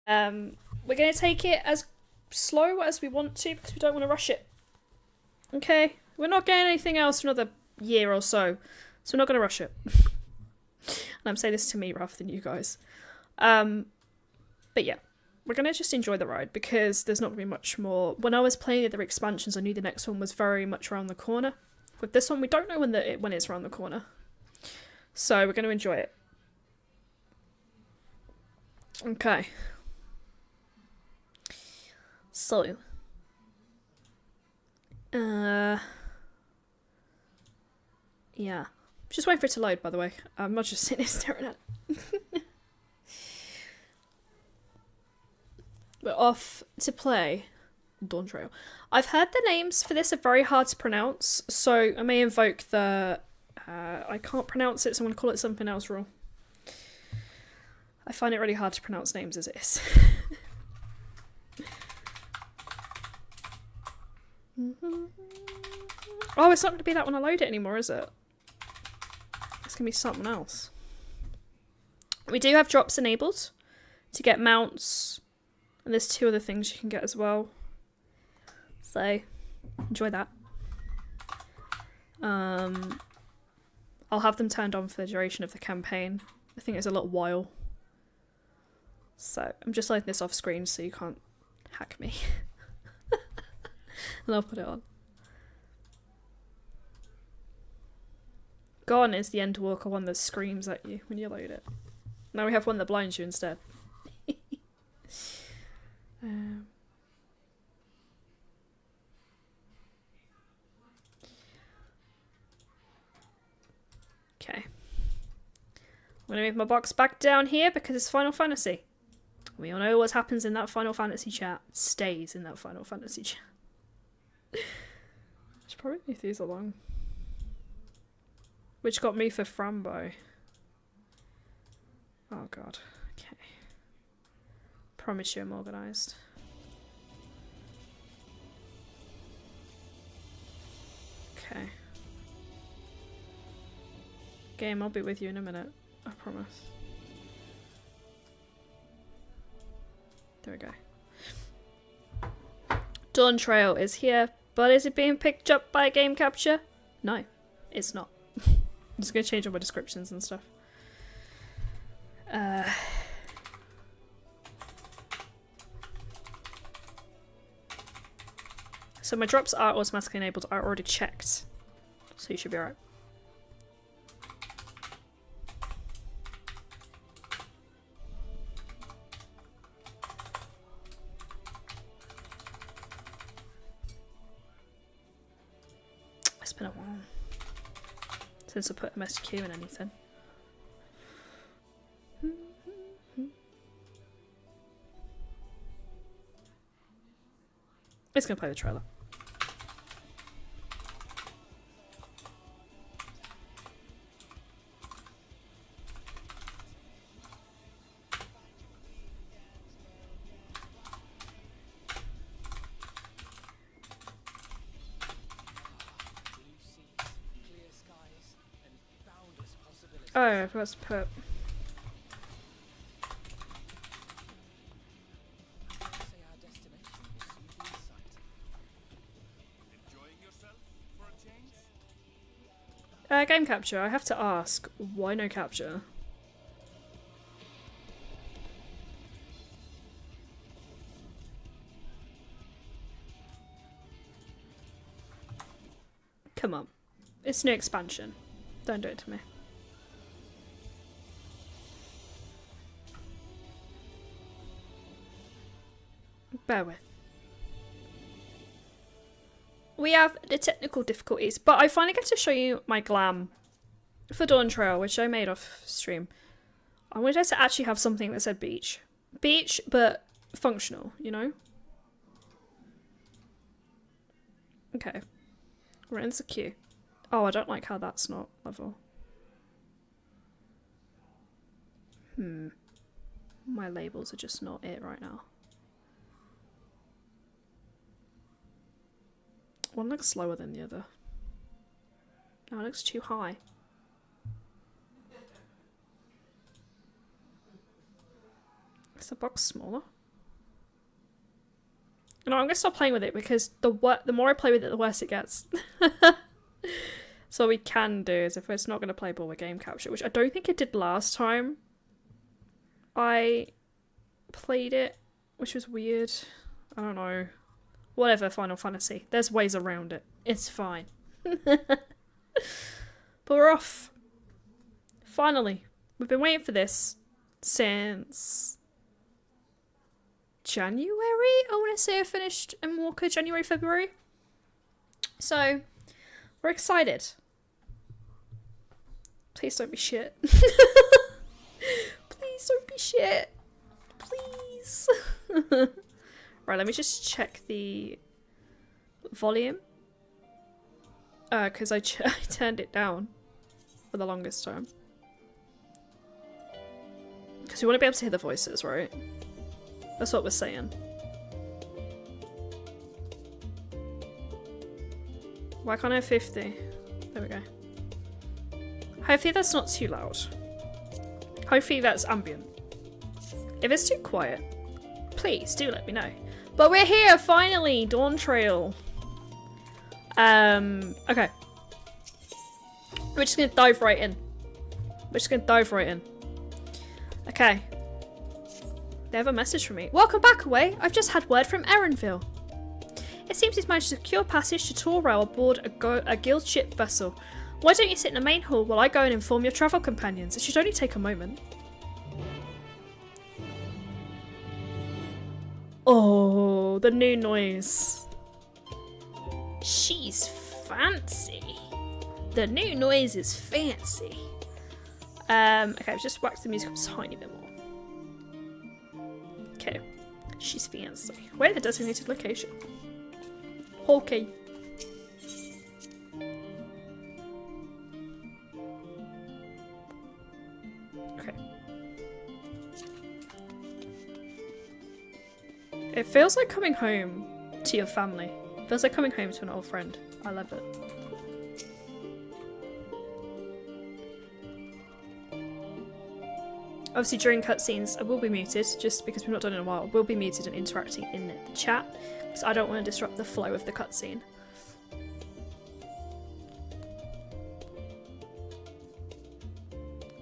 We're going to take it as slow as we want to because we don't want to rush it. Okay? We're not getting anything else for another year or so we're not going to rush it. And I'm saying this to me rather than you guys. But yeah, we're going to just enjoy the ride because there's not going to be much more. When I was playing the other expansions, I knew the next one was very much around the corner. With this one, we don't know when it's around the corner. So we're going to enjoy it. Okay. So. Yeah. Just waiting for it to load, by the way. I'm not just sitting here staring at it. We're off to play Dawn Trail. I've heard the names for this are very hard to pronounce, so I may invoke the I can't pronounce it, so I'm going to call it something else rule. I find it really hard to pronounce names as it is. Oh, it's not going to be that when I load it anymore, is it? It's going to be something else. We do have drops enabled to get mounts. And there's 2 other things you can get as well. So, enjoy that. I'll have them turned on for the duration of the campaign. I think it's a little while. So, I'm just letting this off screen so you can't hack me. And I'll put it on. Gone is the Endwalker one that screams at you when you load it. Now we have one that blinds you instead. Okay. I'm going to move my box back down here because it's Final Fantasy. We all know what happens in that Final Fantasy chat. Stays in that Final Fantasy chat. I should probably move these along. Which got me for Frambo. Oh god. Okay. Promise you I'm organised. Okay. Game, I'll be with you in a minute. I promise. There we go. Dawn Trail is here, but is it being picked up by game capture? No, it's not. I'm just going to change all my descriptions and stuff. So my drops are automatically enabled. I already checked. So you should be alright. It's been a while since I put MSQ in anything. It's gonna play the trailer. Oh, I forgot to put. Game capture. I have to ask, why no capture? Come on. It's new expansion. Don't do it to me. Bear with. We have the technical difficulties, but I finally get to show you my glam for Dawn Trail, which I made off stream. I wanted to actually have something that said beach. Beach, but functional, you know? Okay. We're in the queue. Oh, I don't like how that's not level. My labels are just not it right now. One looks slower than the other. No, it looks too high. Is the box smaller? No, I'm gonna stop playing with it because the more I play with it, the worse it gets. So what we can do is, if it's not gonna play ball with game capture, which I don't think it did last time I played it, which was weird. I don't know. Whatever, Final Fantasy. There's ways around it. It's fine. But we're off. Finally. We've been waiting for this since January? I want to say I finished in Walker January, February. So, we're excited. Please don't be shit. Please don't be shit. Please. Right, let me just check the volume. Because I turned it down for the longest time. Because we want to be able to hear the voices, right? That's what we're saying. Why can't I have 50? There we go. Hopefully that's not too loud. Hopefully that's ambient. If it's too quiet, please do let me know. But we're here, finally! Dawn Trail. Okay. We're just gonna dive right in. Okay. They have a message from me. Welcome back, Away. I've just had word from Erenville. It seems he's managed to secure passage to Torrell aboard a guild ship vessel. Why don't you sit in the main hall while I go and inform your travel companions? It should only take a moment. Oh, the new noise. She's fancy. The new noise is fancy. Okay, I've just waxed the music up a tiny bit more. Okay, she's fancy. Where are the designated location? Okay. Okay. It feels like coming home to your family. It feels like coming home to an old friend. I love it. Obviously during cutscenes I will be muted, just because we've not done it in a while. We'll be muted and interacting in the chat, because I don't want to disrupt the flow of the cutscene.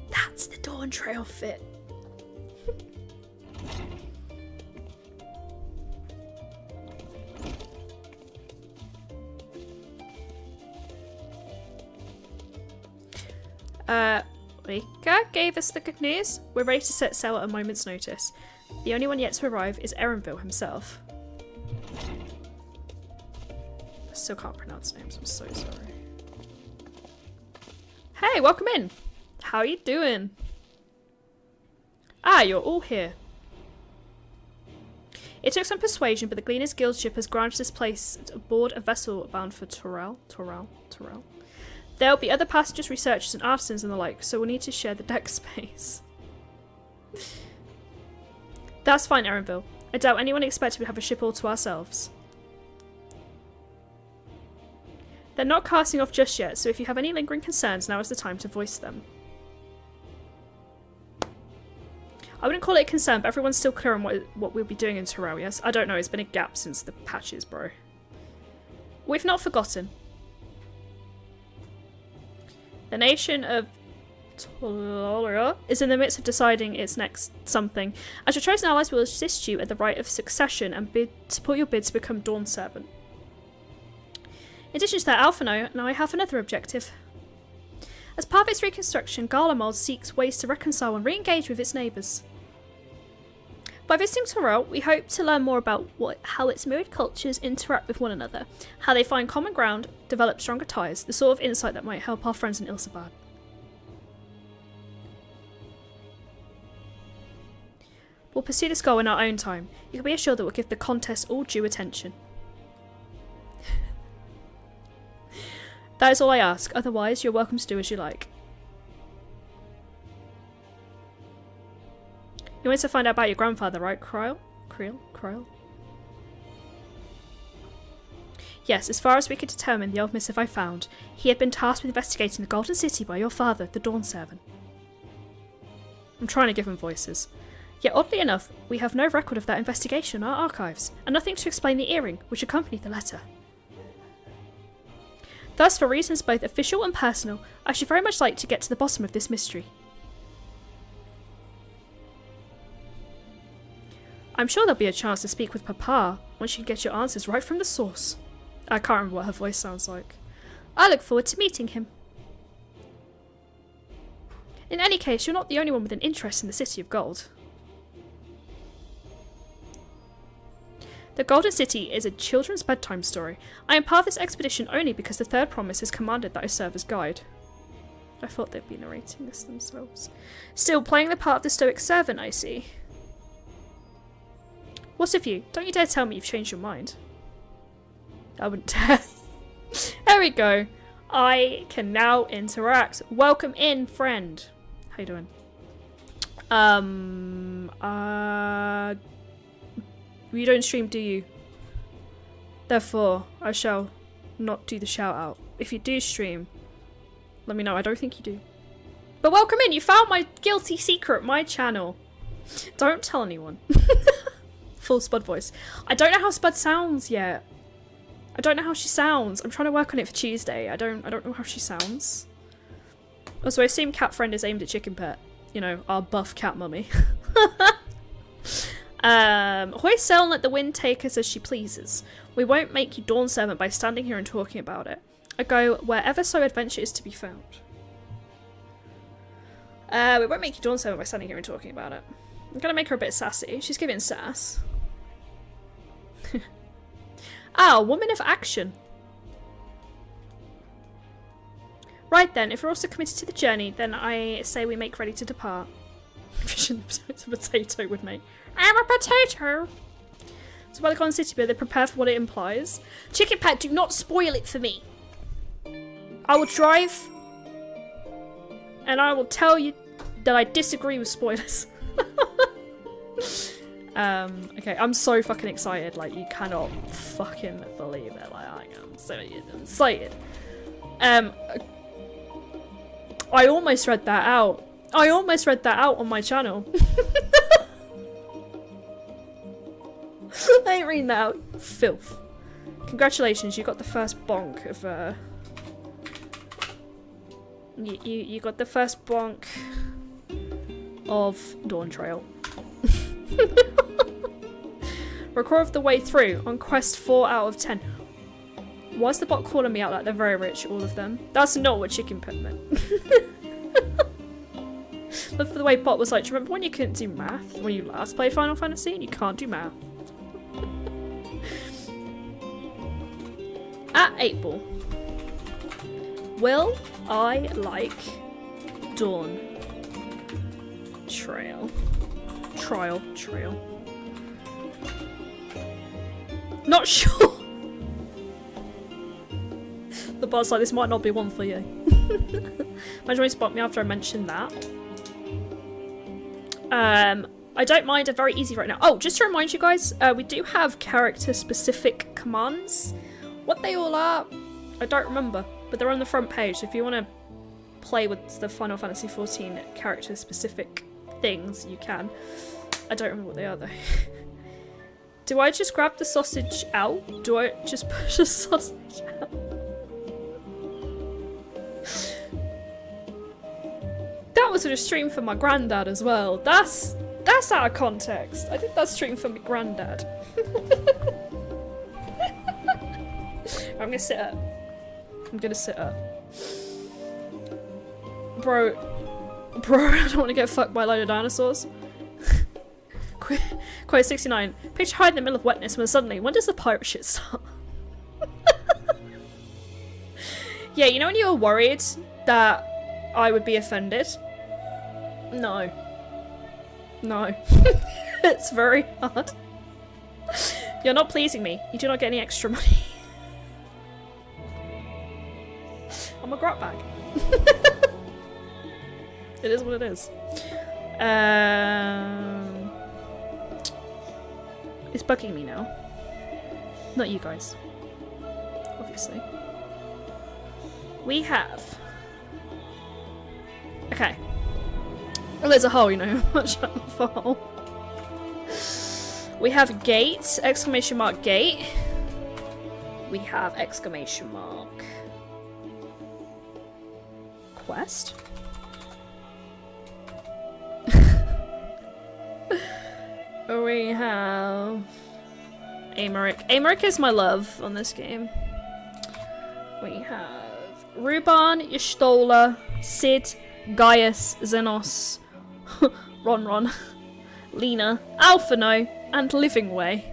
That's the Dawn Trail fit. Rika gave us the good news. We're ready to set sail at a moment's notice. The only one yet to arrive is Erenville himself. I still can't pronounce names, I'm so sorry. Hey, welcome in! How are you doing? Ah, you're all here. It took some persuasion, but the Gleaners Guild ship has granted us place aboard a vessel bound for Torrell. There'll be other passengers, researchers, and artisans and the like, so we'll need to share the deck space. That's fine, Erenville. I doubt anyone expected we have a ship all to ourselves. They're not casting off just yet, so if you have any lingering concerns, now is the time to voice them. I wouldn't call it a concern, but everyone's still clear on what we'll be doing in Torrell, yes? I don't know, it's been a gap since the patches, bro. We've not forgotten. The nation of Torrell is in the midst of deciding its next something. As your chosen allies will assist you at the rite of succession and support your bid to become Dawn Servant. In addition to that, Alphino and I have another objective. As part of its reconstruction, Garlemald seeks ways to reconcile and re-engage with its neighbours. By visiting Torrell, we hope to learn more about how its myriad cultures interact with one another, how they find common ground, develop stronger ties, the sort of insight that might help our friends in Ilsabad. We'll pursue this goal in our own time. You can be assured that we'll give the contest all due attention. That is all I ask, otherwise you're welcome to do as you like. You wanted to find out about your grandfather, right, Cryle? Cryle? Yes, as far as we could determine the old missive I found, he had been tasked with investigating the Golden City by your father, the Dawn Servant. I'm trying to give him voices. Yet oddly enough, we have no record of that investigation in our archives, and nothing to explain the earring which accompanied the letter. Thus, for reasons both official and personal, I should very much like to get to the bottom of this mystery. I'm sure there'll be a chance to speak with Papa once you get your answers right from the source. I can't remember what her voice sounds like. I look forward to meeting him. In any case, you're not the only one with an interest in the City of Gold. The Golden City is a children's bedtime story. I am part of this expedition only because the Third Promise has commanded that I serve as guide. I thought they'd be narrating this themselves. Still, playing the part of the stoic servant, I see. What of you? Don't you dare tell me you've changed your mind. I wouldn't dare. There we go. I can now interact. Welcome in, friend. How you doing? You don't stream, do you? Therefore, I shall not do the shout out. If you do stream, let me know. I don't think you do. But welcome in. You found my guilty secret, my channel. Don't tell anyone. Full Spud voice. I don't know how Spud sounds yet. I don't know how she sounds. I'm trying to work on it for Tuesday. I don't know how she sounds. Also, I assume Cat Friend is aimed at Chicken Pet. You know, our buff cat mummy. Hoist sail and let the wind take us as she pleases. We won't make you Dawn Servant by standing here and talking about it. I go wherever so adventure is to be found. We won't make you Dawn Servant by standing here and talking about it. I'm gonna make her a bit sassy. She's giving sass. Ah, woman of action. Right then, if we're also committed to the journey, then I say we make ready to depart. Vision a potato would make. I'm a potato! So by the Golden City bit, they prepare for what it implies. Chicken Pet, do not spoil it for me! I will drive, and I will tell you that I disagree with spoilers. Okay, I'm so fucking excited, like, you cannot fucking believe it. Like, I am so excited. I almost read that out. I almost read that out on my channel. I ain't reading that out. Filth. Congratulations, you got the first bonk of, You got the first bonk of Dawn Trail. Record of the way through on quest 4 out of 10. Why's the bot calling me out like they're very rich, all of them? That's not what Chicken Pet meant. But for the way bot was like, do you remember when you couldn't do math when you last played Final Fantasy and you can't do math? At 8 Ball. Will I like Dawn Trail? Trail. Not sure. The bot's like, this might not be one for you. Imagine when you spot me after I mentioned that. I don't mind, they're very easy right now. Oh, just to remind you guys, we do have character-specific commands. What they all are, I don't remember, but they're on the front page. So if you want to play with the Final Fantasy XIV character-specific things, you can. I don't remember what they are, though. Do I just grab the sausage out? Do I just push the sausage out? That was a stream for my granddad as well. That's out of context. I think that's stream for my granddad. I'm gonna sit up. Bro, I don't want to get fucked by a load of dinosaurs. Quote 69. Picture hide in the middle of wetness when suddenly, when does the pirate shit start? Yeah, you know when you were worried that I would be offended? No. It's very hard. You're not pleasing me. You do not get any extra money. I'm a grot bag. It is what it is. It's bugging me now. Not you guys. Obviously. We have... Okay. Well, there's a hole, you know. Watch out for a hole. We have gate, exclamation mark gate. We have exclamation mark quest. We have Amaric. Amaric is my love on this game. We have Ruban, Y'shtola, Sid, Gaius, Xenos, Ron, Lena, Alphano, and Living Way.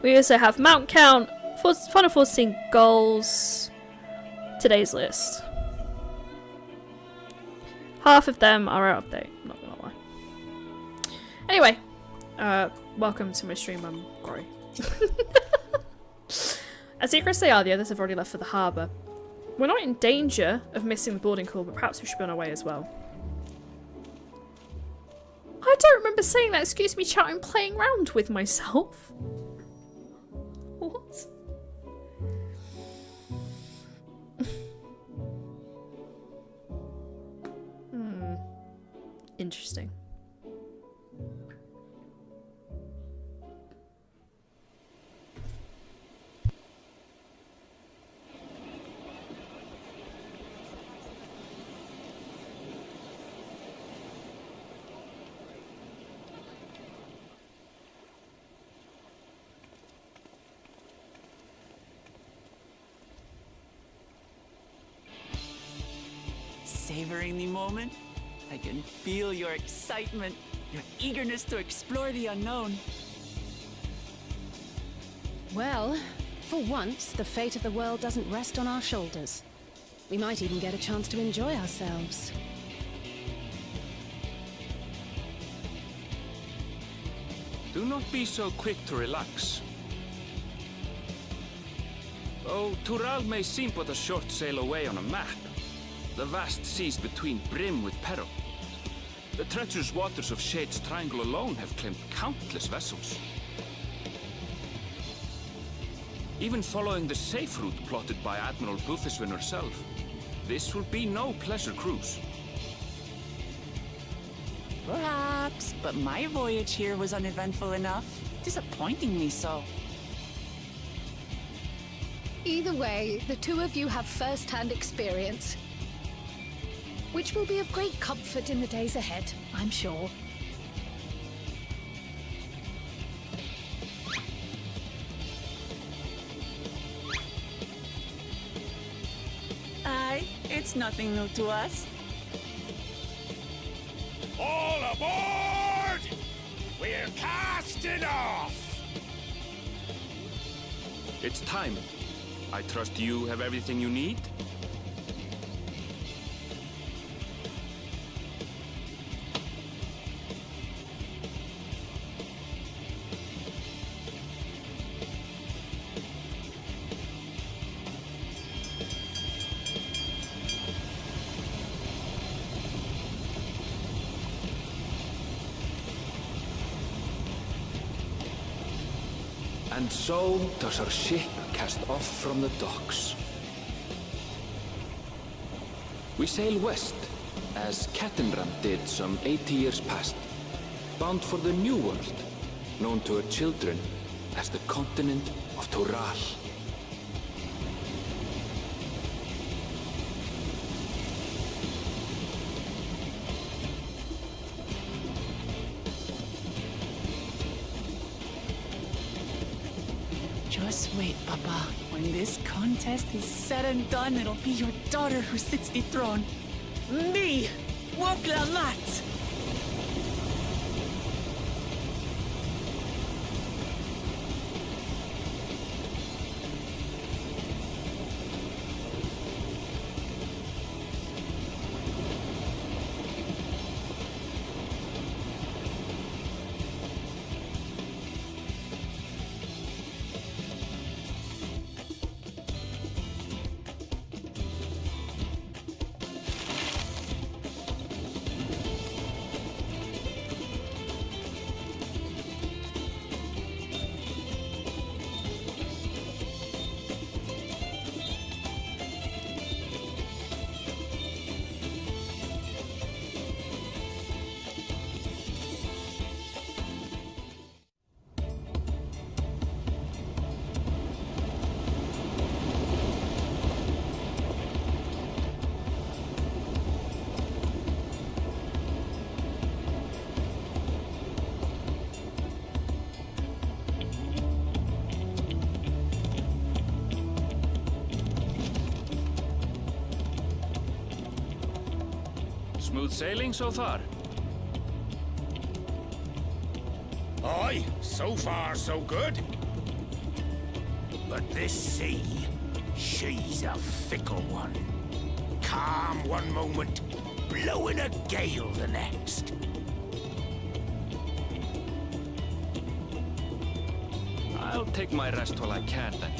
We also have Mount Count, Final 14 goals. Today's list. Half of them are out of date, I'm not gonna lie. Anyway, welcome to my stream, I'm Gory. As secret as they are, the others have already left for the harbour. We're not in danger of missing the boarding call, but perhaps we should be on our way as well. I don't remember saying that. Excuse me, chat, I'm playing around with myself. What? Interesting. Savoring the moment? I can feel your excitement, your eagerness to explore the unknown. Well, for once, the fate of the world doesn't rest on our shoulders. We might even get a chance to enjoy ourselves. Do not be so quick to relax. Though Tural may seem but a short sail away on a map, the vast seas between brim with peril. The treacherous waters of Shade's Triangle alone have claimed countless vessels. Even following the safe route plotted by Admiral Bufiswin herself, this will be no pleasure cruise. Perhaps, but my voyage here was uneventful enough, disappointing me so. Either way, the two of you have first-hand experience, which will be of great comfort in the days ahead, I'm sure. Aye, it's nothing new to us. All aboard! We're casting off! It's time. I trust you have everything you need? And so does our ship cast off from the docks. We sail west, as Kattenram did some 80 years past, bound for the New World, known to her children as the continent of Tural. Just wait, Papa. When this contest is said and done, it'll be your daughter who sits the throne. Me, Woklamat! Smooth sailing so far? Aye, so far so good. But this sea, she's a fickle one. Calm one moment, blowing a gale the next. I'll take my rest while I can then.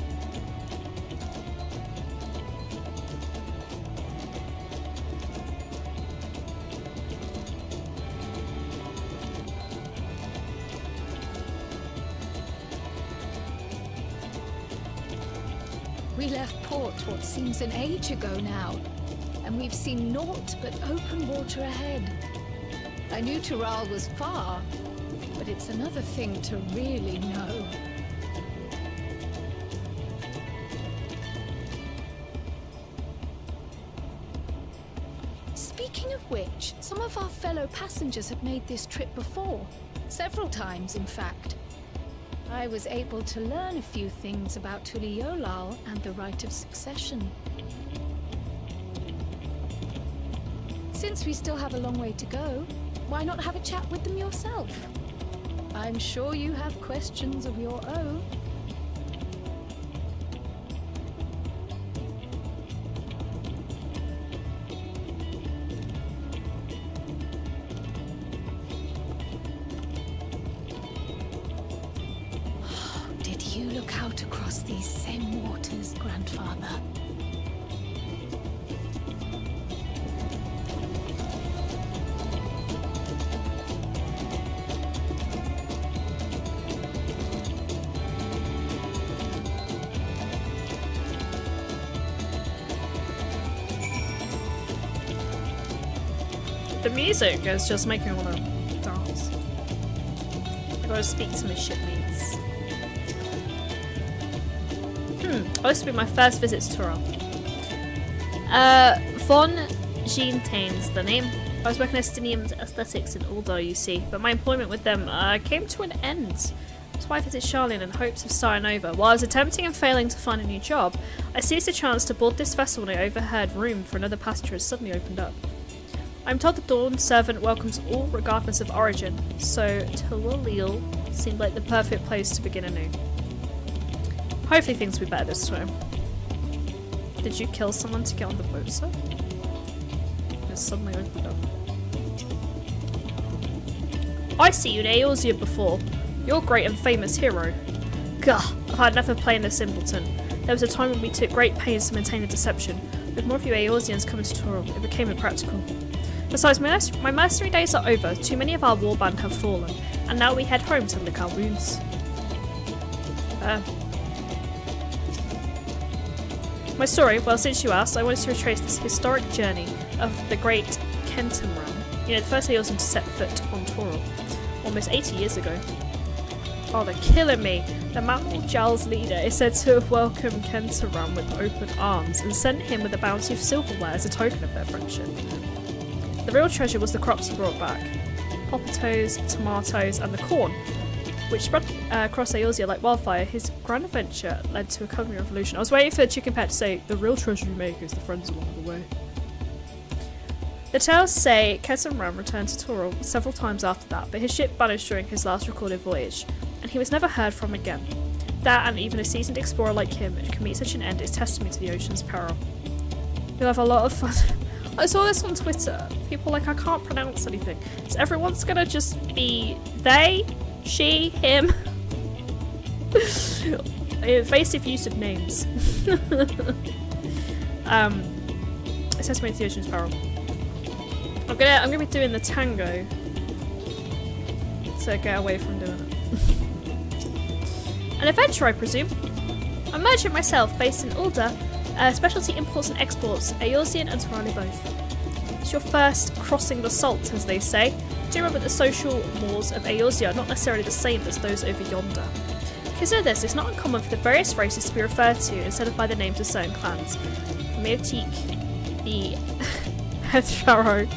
We left port what seems an age ago now, and we've seen naught but open water ahead. I knew Tural was far, but it's another thing to really know. Speaking of which, some of our fellow passengers have made this trip before. Several times, in fact. I was able to learn a few things about Tuliolal and the right of succession. Since we still have a long way to go, why not have a chat with them yourself? I'm sure you have questions of your own. Did you look out across these same waters, Grandfather? The music is just making me want to dance. I gotta speak to my shipmates. Oh, this will be my first visit to Toral. Von Jeantain's the name. I was working as Stinium's aesthetics in Uldar, you see, but my employment with them came to an end. So I visited Charlene in hopes of starting over. While I was attempting and failing to find a new job, I seized a chance to board this vessel when I overheard room for another passenger has suddenly opened up. I'm told the Dawn servant welcomes all regardless of origin, so Tululil seemed like the perfect place to begin anew. Hopefully things will be better this time. Did you kill someone to get on the boat, sir? It suddenly opened up. I see you in Eorzea before. You're a great and famous hero. Gah, I've had enough of playing the simpleton. There was a time when we took great pains to maintain the deception. With more of you Eorzeans coming to Toral, it became impractical. Besides, my mercenary days are over. Too many of our warband have fallen, and now we head home to lick our wounds. My story, well, since you asked, I wanted to retrace this historic journey of the great Kentimram. You know, the first Eorzean to set foot on Toral, almost 80 years ago. Oh, they're killing me. The Mammal Jal's leader is said to have welcomed Kentimram with open arms and sent him with a bounty of silverware as a token of their friendship. The real treasure was the crops he brought back. Potatoes, tomatoes, and the corn, which spread across Eorzea like wildfire. His grand adventure led to a culinary revolution. I was waiting for Chicken Pet to say, the real treasure you make is the friends along the way. The tales say Kentimram returned to Toral several times after that, but his ship vanished during his last recorded voyage, and he was never heard from again. That, and even a seasoned explorer like him can meet such an end, is testament to the ocean's peril. You'll have a lot of fun. I saw this on Twitter. People like, I can't pronounce anything. So everyone's gonna just be they, she, him. Evasive use of names. It says to the ocean's peril. I'm gonna be doing the tango to get away from doing it. An adventure, I presume. I'm a merchant myself, based in Uldar. Specialty imports and exports, Eorzean and Torali both. It's your first crossing the salt, as they say. Do you remember the social mores of Eorzea are not necessarily the same as those over yonder? Consider this, it's not uncommon for the various races to be referred to instead of by the names of certain clans. The Meotique, the Heathsharrow,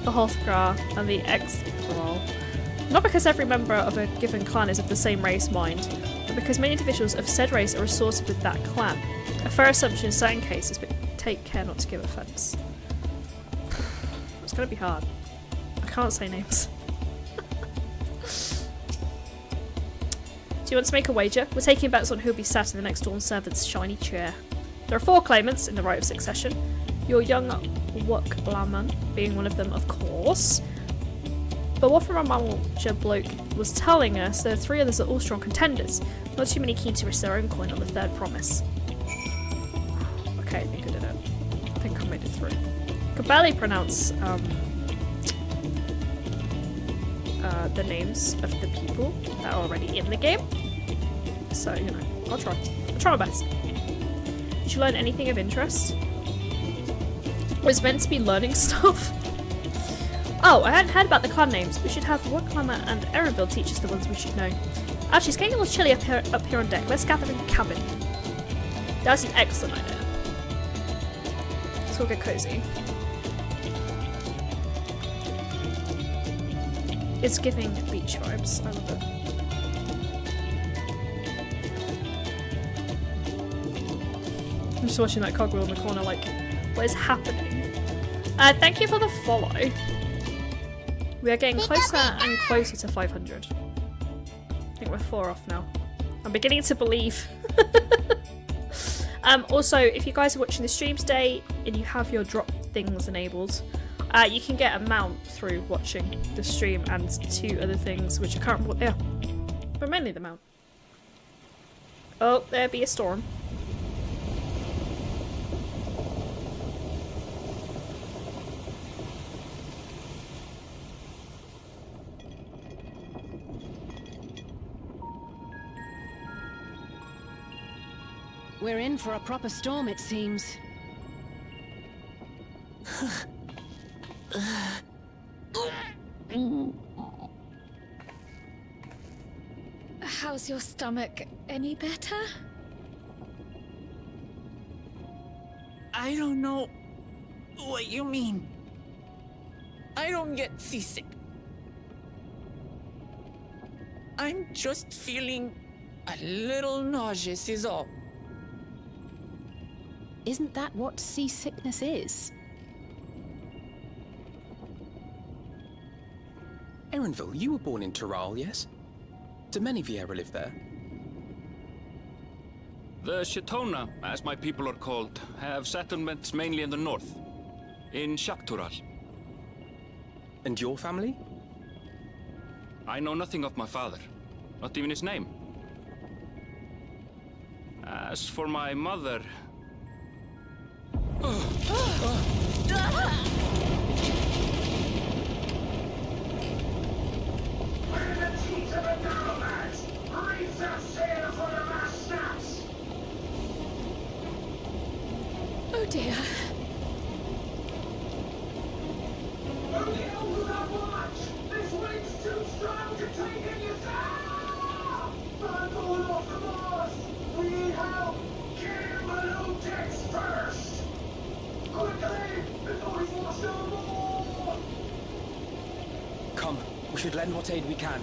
the Hothgar, and the Exbral. Not because every member of a given clan is of the same race mind, but because many individuals of said race are assorted with that clan. A fair assumption in certain cases, but take care not to give offence. Let's gonna be hard. I can't say names. Do you want to make a wager? We're taking bets on who'll be sat in the next Dawn Servant's shiny chair. There are 4 claimants in the right of succession. Your young Wuklaman being one of them, of course. But what from our manager bloke was telling us, there are 3 others that are all strong contenders. Not too many keen to risk their own coin on the 3rd promise. Okay, I think I did it. I think I made it through. I could barely pronounce the names of the people that are already in the game. So, you know, I'll try. I'll try my best. Did you learn anything of interest? Was meant to be learning stuff. Oh, I hadn't heard about the clan names. We should have Wuklaman and Erenville teach us the ones we should know. Actually, it's getting a little chilly up here on deck. Let's gather in the cabin. That's an excellent idea. Let's all get cozy. It's giving beach vibes. I love it. I'm just watching that cogwheel in the corner like, what is happening? Thank you for the follow. We are getting closer and closer to 500. I think we're 4 off now. I'm beginning to believe. Also, if you guys are watching the stream today and you have your drop things enabled, you can get a mount through watching the stream and 2 other things, which I can't remember what they are. But mainly the mount. Oh, there be a storm. We're in for a proper storm, it seems. How's your stomach? Any better? I don't know what you mean. I don't get seasick. I'm just feeling a little nauseous is all. Isn't that what seasickness is? Erenville, you were born in Tural, yes? Do many Viera live there? The Shatona, as my people are called, have settlements mainly in the north, in Shaktural. And your family? I know nothing of my father, not even his name. As for my mother... Oh dear. This wind's too strong to take any down! I'm going off the mast! We need help! Get him below decks first! Quickly! Before he's washed overboard! Come, we should lend what aid we can.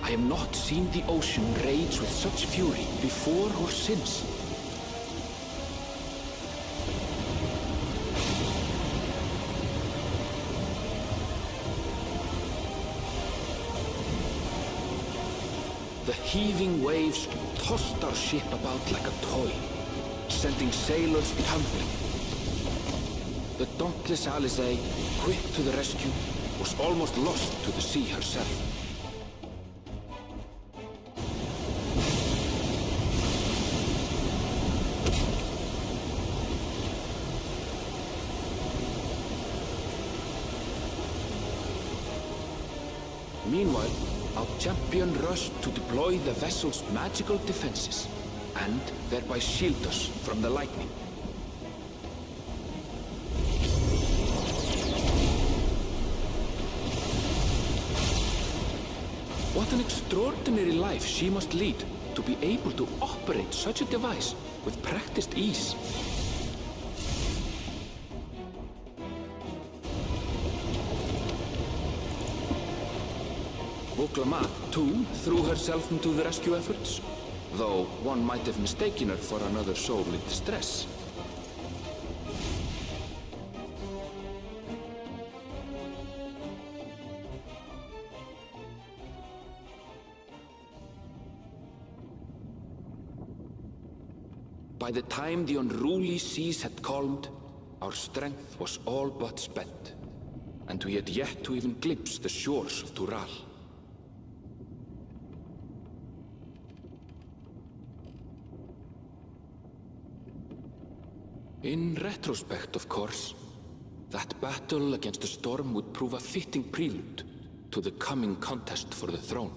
I have not seen the ocean rage with such fury before or since. The heaving waves tossed our ship about like a toy, sending sailors tumbling. The dauntless Alizé, quick to the rescue, was almost lost to the sea herself. Meanwhile, our champion rushed to deploy the vessel's magical defenses, and thereby shield us from the lightning. What an extraordinary life she must lead to be able to operate such a device with practiced ease. Oklama, too, threw herself into the rescue efforts, though one might have mistaken her for another soul in distress. By the time the unruly seas had calmed, our strength was all but spent, and we had yet to even glimpse the shores of Tural. In retrospect, of course, that battle against the storm would prove a fitting prelude to the coming contest for the throne.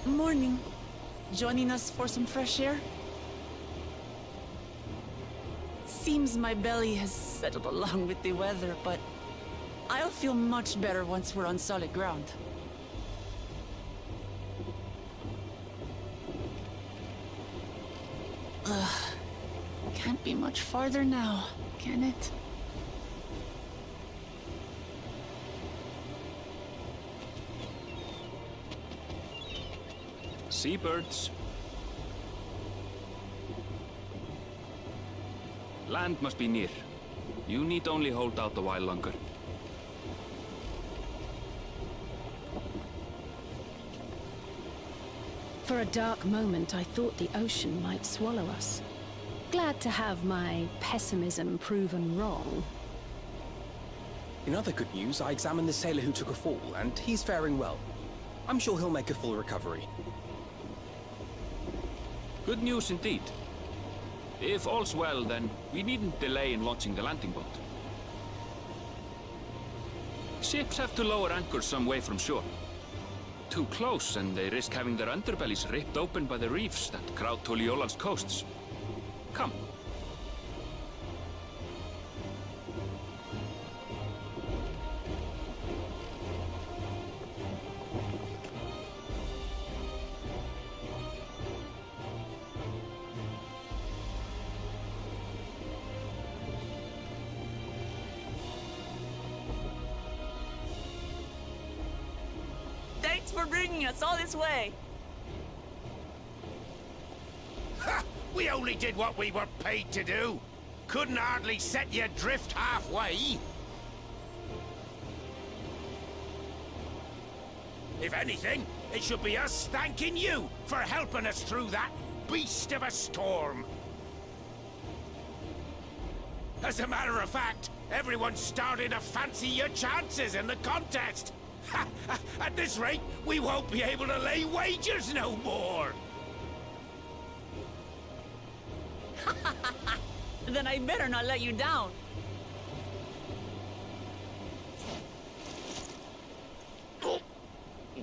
Morning. Joining us for some fresh air? Seems my belly has settled along with the weather, but I'll feel much better once we're on solid ground. Can't be much farther now, can it? Seabirds. Land must be near. You need only hold out a while longer. For a dark moment, I thought the ocean might swallow us. Glad to have my pessimism proven wrong. In other good news, I examined the sailor who took a fall, and he's faring well. I'm sure he'll make a full recovery. Good news indeed. If all's well, then we needn't delay in launching the landing boat. Ships have to lower anchors some way from shore. Too close, and they risk having their underbellies ripped open by the reefs that crowd Tuliola's coasts. Come. Thanks for bringing us all this way. Ha! We only did what we were paid to do. Couldn't hardly set you adrift halfway. If anything, it should be us thanking you for helping us through that beast of a storm. As a matter of fact, everyone's starting to fancy your chances in the contest. At this rate, we won't be able to lay wagers no more. Then I better not let you down.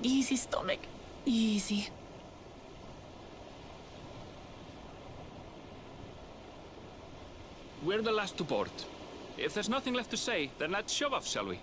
Easy, stomach. Easy. We're the last to board. If there's nothing left to say, then let's shove off, shall we?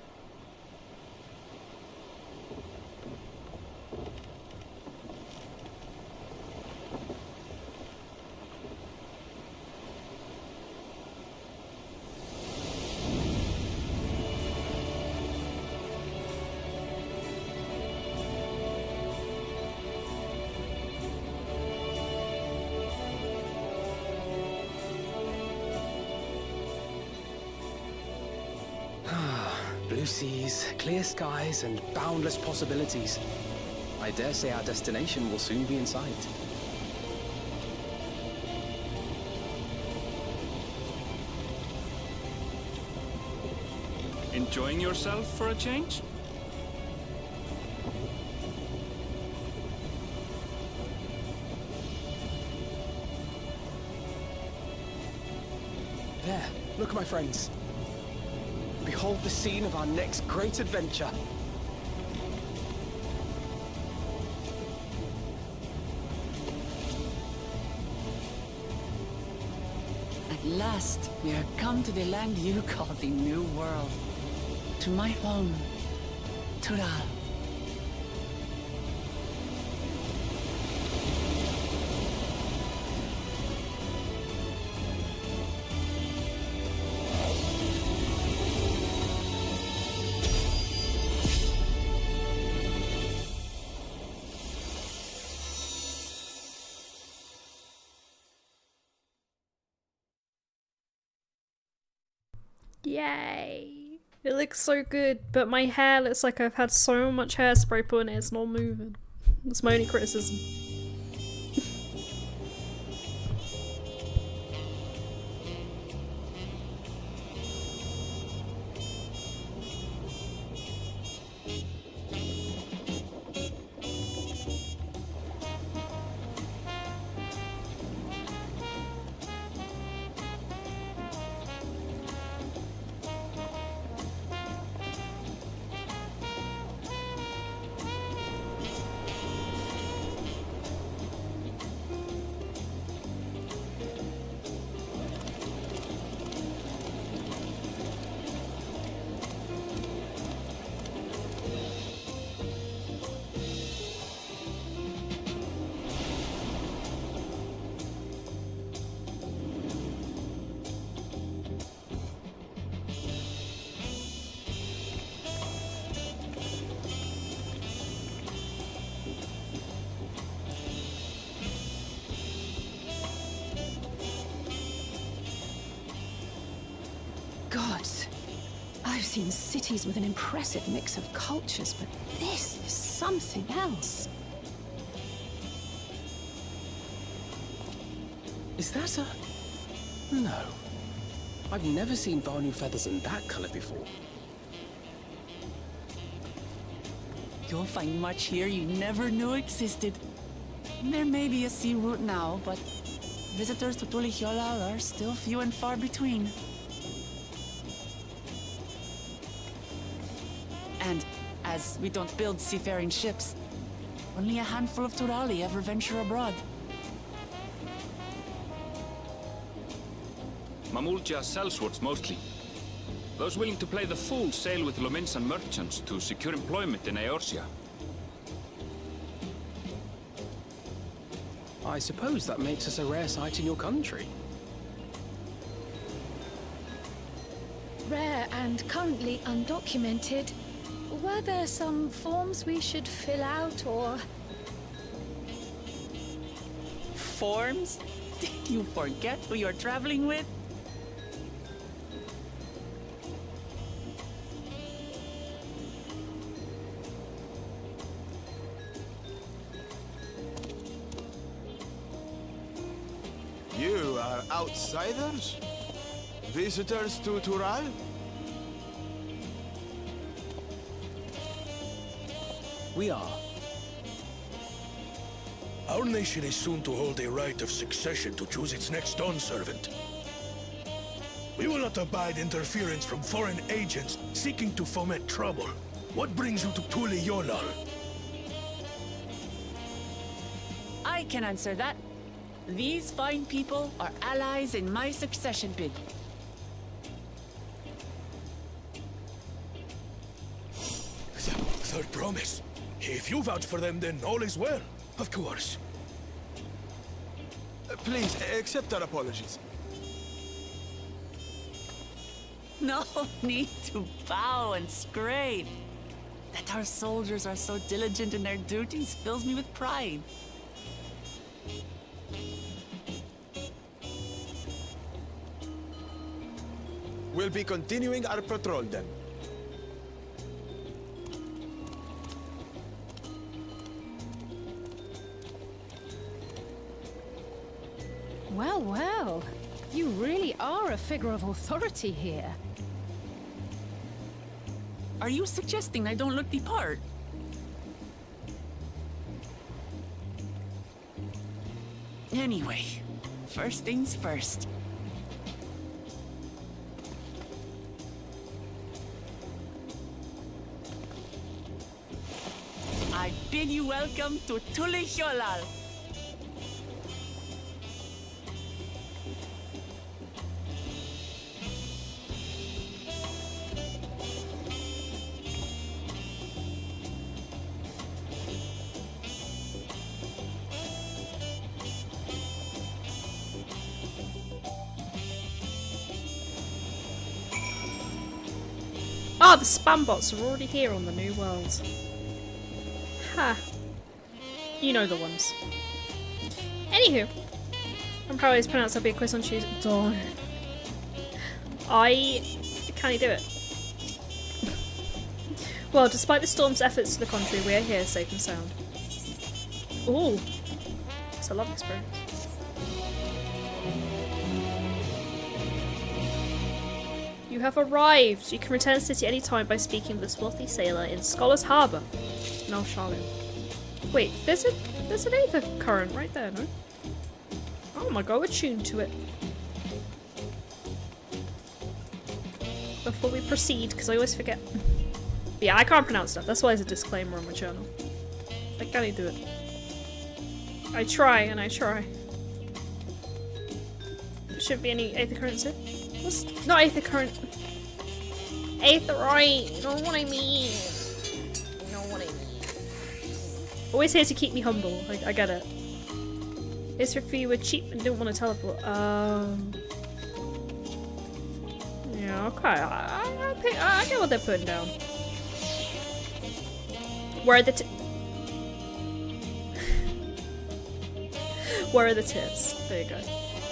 Blue seas, clear skies, and boundless possibilities. I dare say our destination will soon be in sight. Enjoying yourself for a change? There, look, my friends. Behold the scene of our next great adventure. At last, we are come to the land you call the New World. To my home, Tural. Yay! It looks so good, but my hair looks like I've had so much hairspray put in it, it's not moving. That's my only criticism. Gods, I've seen cities with an impressive mix of cultures, but this is something else. Is that a... No. I've never seen Vanu feathers in that color before. You'll find much here you never knew existed. There may be a sea route now, but visitors to Tulihyolal are still few and far between. And as we don't build seafaring ships, only a handful of Turali ever venture abroad. Mamulja sellswords mostly. Those willing to play the fool sail with Lominsan merchants to secure employment in Eorzea. I suppose that makes us a rare sight in your country. Rare and currently undocumented. Were there some forms we should fill out or... Forms? Did you forget who you're traveling with? You are outsiders? Visitors to Tural? We are. Our nation is soon to hold a right of succession to choose its next dawn servant. We will not abide interference from foreign agents seeking to foment trouble. What brings you to Tulihyolal? I can answer that. These fine people are allies in my succession bid. Third promise. If you vouch for them, then all is well. Of course. Please, accept our apologies. No need to bow and scrape. That our soldiers are so diligent in their duties fills me with pride. We'll be continuing our patrol then. Well, well. You really are a figure of authority here. Are you suggesting I don't look the part? Anyway, first things first. I bid you welcome to Tulihyolal. Ah, the spam bots are already here on the new world. Ha. You know the ones. Anywho. I'm probably pronounced there'll be a quiz on Tuesday. Don't. Can you do it? Well, despite the storm's efforts to the contrary, we are here safe and sound. Ooh. It's a lovely experience. You have arrived! You can return to the city any time by speaking with a swarthy sailor in Scholar's Harbour. No, Charlotte. Wait, there's an aether current right there, no? Oh my god, we're tuned to it. Before we proceed, because I always forget. But yeah, I can't pronounce stuff. That's why there's a disclaimer on my channel. I can't do it. I try and I try. There shouldn't be any aether currents here. What's not aether current? Aetherite, you know what I mean. You know what I mean. Always here to keep me humble. I get it. It's if you were cheap and didn't want to teleport. Yeah, okay. I get what they're putting down. Where are the Where are the tits? There you go.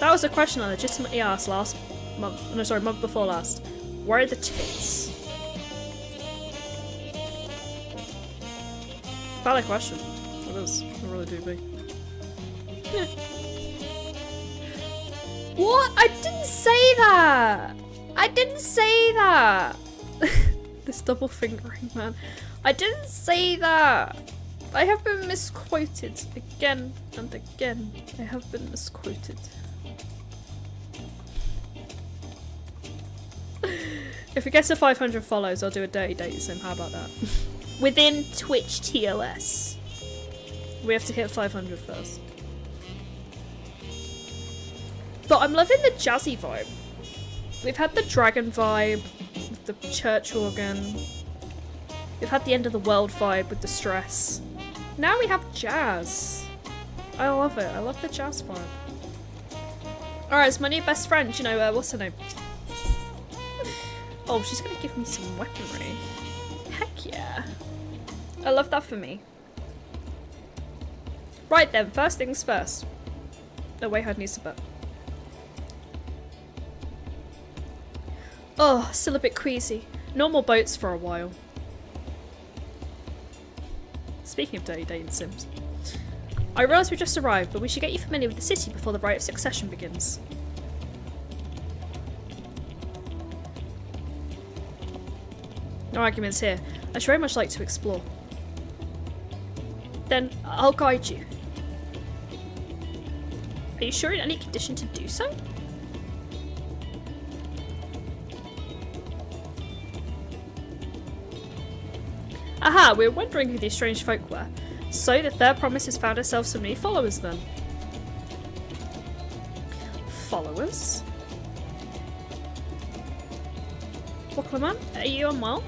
That was a question I legitimately asked last month. No, sorry, month before last. Where are the tits? Valid question. It is. I really do be. Yeah. What? I didn't say that! I didn't say that! This double fingering, man. I didn't say that! I have been misquoted again and again. I have been misquoted. If it gets to 500 follows, I'll do a dirty date sim. How about that? Within Twitch TOS. We have to hit 500 first. But I'm loving the jazzy vibe. We've had the dragon vibe with the church organ. We've had the end of the world vibe with the stress. Now we have jazz. I love it. I love the jazz vibe. Alright, it's my new best friend. You know, what's her name? Oh, she's gonna give me some weaponry. Heck yeah. I love that for me. Right then, first things first. Oh, Wayhard needs a bet. Oh, still a bit queasy. Normal boats for a while. Speaking of dirty dating sims. I realise we just arrived, but we should get you familiar with the city before the rite of succession begins. No arguments here. I should very much like to explore. Then I'll guide you. Are you sure in any condition to do so? Aha, we were wondering who these strange folk were. So the third promise has found herself some new followers then. Followers? Bookleman, are you unwell?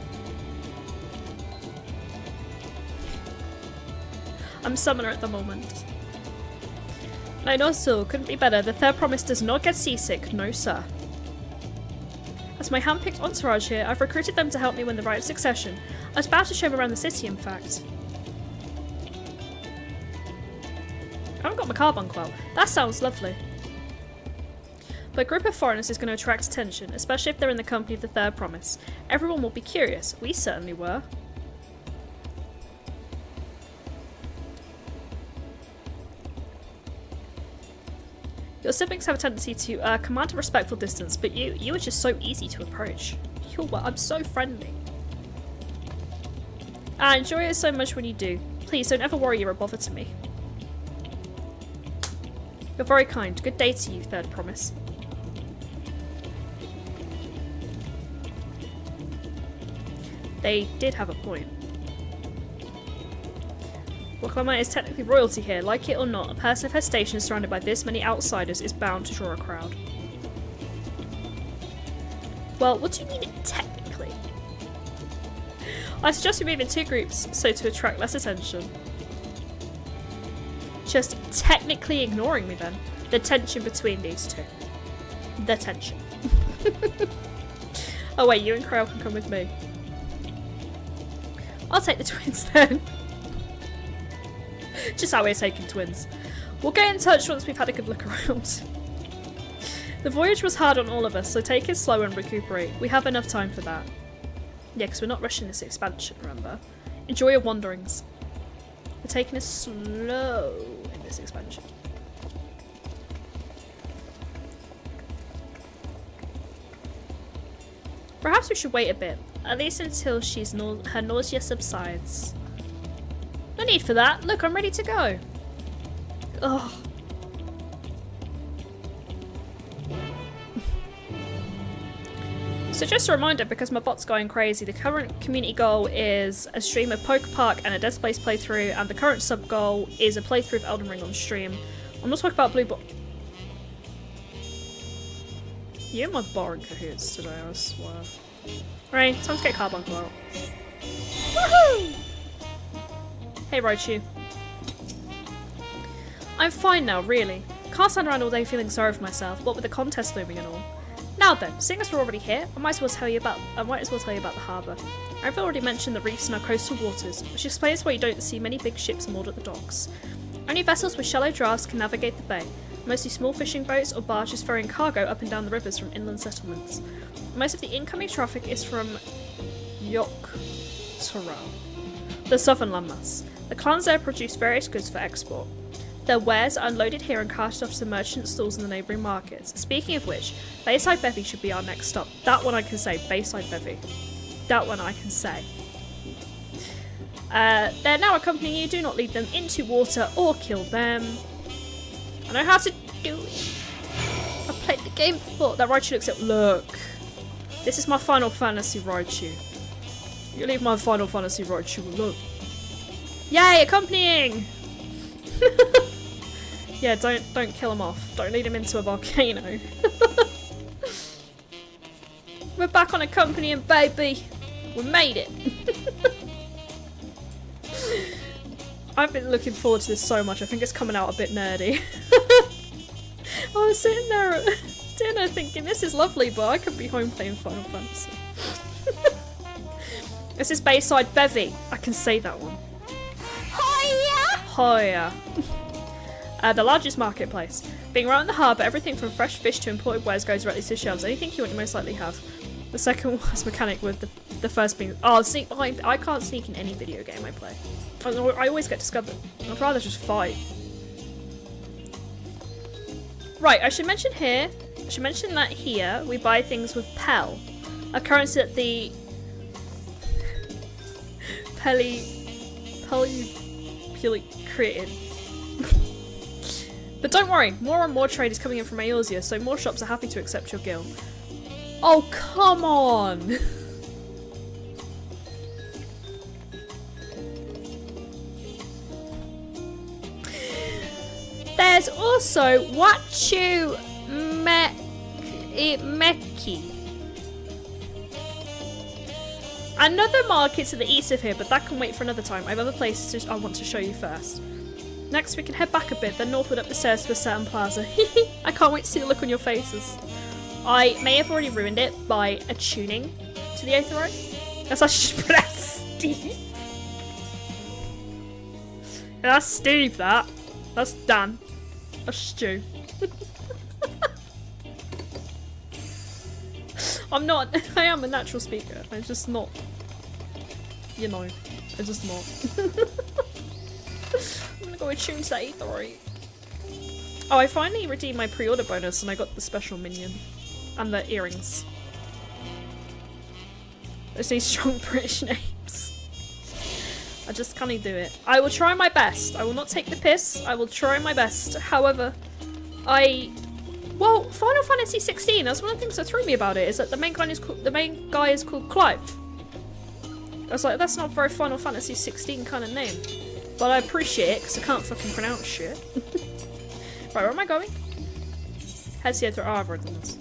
I'm summoner at the moment. I know so, couldn't be better. The third promise does not get seasick, no sir. As my hand-picked entourage here, I've recruited them to help me win the rite of succession. I was about to show them around the city, in fact. I haven't got my carbon quell. That sounds lovely. But a group of foreigners is going to attract attention, especially if they're in the company of the third promise. Everyone will be curious. We certainly were. Your siblings have a tendency to command a respectful distance, but you are just so easy to approach. I'm so friendly. I enjoy it so much when you do. Please don't ever worry you're a bother to me. You're very kind. Good day to you, third promise. They did have a point. Wakama is technically royalty here. Like it or not, a person of her station surrounded by this many outsiders is bound to draw a crowd. Well, what do you mean technically? I suggest we move in 2 groups so to attract less attention. Just technically ignoring me then. The tension between these two. The tension. Oh wait, you and Krail can come with me. I'll take the twins then. Just how we're taking twins. We'll get in touch once we've had a good look around. The voyage was hard on all of us, so take it slow and recuperate. We have enough time for that. Yeah, because we're not rushing this expansion, remember? Enjoy your wanderings. We're taking it slow in this expansion. Perhaps we should wait a bit, at least until her nausea subsides. No need for that. Look, I'm ready to go. Ugh. So just a reminder, because my bot's going crazy, the current community goal is a stream of Poker Park and a Dead Space playthrough, and the current sub goal is a playthrough of Elden Ring on stream. I'm not talking about Blue Bot. You and my bar in cahoots today, I swear. Right, time to get Carbuncle out. Woohoo! Hey Raichu. I'm fine now, really. Can't stand around all day feeling sorry for myself, what with the contest looming and all. Now then, seeing as we're already here, I might as well tell you about the harbour. I've already mentioned the reefs in our coastal waters, which explains why you don't see many big ships moored at the docks. Only vessels with shallow drafts can navigate the bay, mostly small fishing boats or barges ferrying cargo up and down the rivers from inland settlements. Most of the incoming traffic is from Yoktorel, the southern landmass. The clans there produce various goods for export. Their wares are unloaded here and carted off to merchant stalls in the neighbouring markets. Speaking of which, Bayside Bevy should be our next stop. That one I can say, Bayside Bevy. That one I can say. They're now accompanying you. Do not lead them into water or kill them. I know how to do it. I've played the game before. That Raichu looks up. Look. This is my Final Fantasy Raichu. You leave my Final Fantasy Raichu alone. Yay, accompanying! Yeah, don't kill him off. Don't lead him into a volcano. We're back on accompanying, baby. We made it. I've been looking forward to this so much. I think it's coming out a bit nerdy. I was sitting there at dinner thinking, this is lovely, but I could be home playing Final Fantasy. This is Bayside Bevy. I can say that one. Hoya! The largest marketplace. Being right on the harbour, everything from fresh fish to imported wares goes directly to the shelves. Anything you want, you most likely have. The second worst mechanic with the first being... Oh, sneak behind... I can't sneak in any video game I play. I always get discovered. I'd rather just fight. Right, I should mention that here we buy things with Pel, a currency that the Peli created. But don't worry, more and more trade is coming in from Eorzea, so more shops are happy to accept your guild. Oh, come on! There's also Wachu Meki. Another market to the east of here, but that can wait for another time. I have other places I want to show you first. Next, we can head back a bit, then northward up the stairs to a certain plaza. I can't wait to see the look on your faces. I may have already ruined it by attuning to the Aetheroid. That's how I should pronounce Steve. That's Steve, that. That's Dan. That's Stu. I am a natural speaker. I'm just not, you know, I'm just not. I'm gonna go attune to that Aetheroid. Oh, I finally redeemed my pre-order bonus and I got the special minion. And the earrings. There's these strong British names. I just can't do it. I will try my best. I will not take the piss. I will try my best. However, well, Final Fantasy 16. That's one of the things that threw me about it. Is that the main guy is called Clive. I was like, that's not a very Final Fantasy 16 kind of name. But I appreciate it because I can't fucking pronounce shit. Right, where am I going? Head here through I've written this.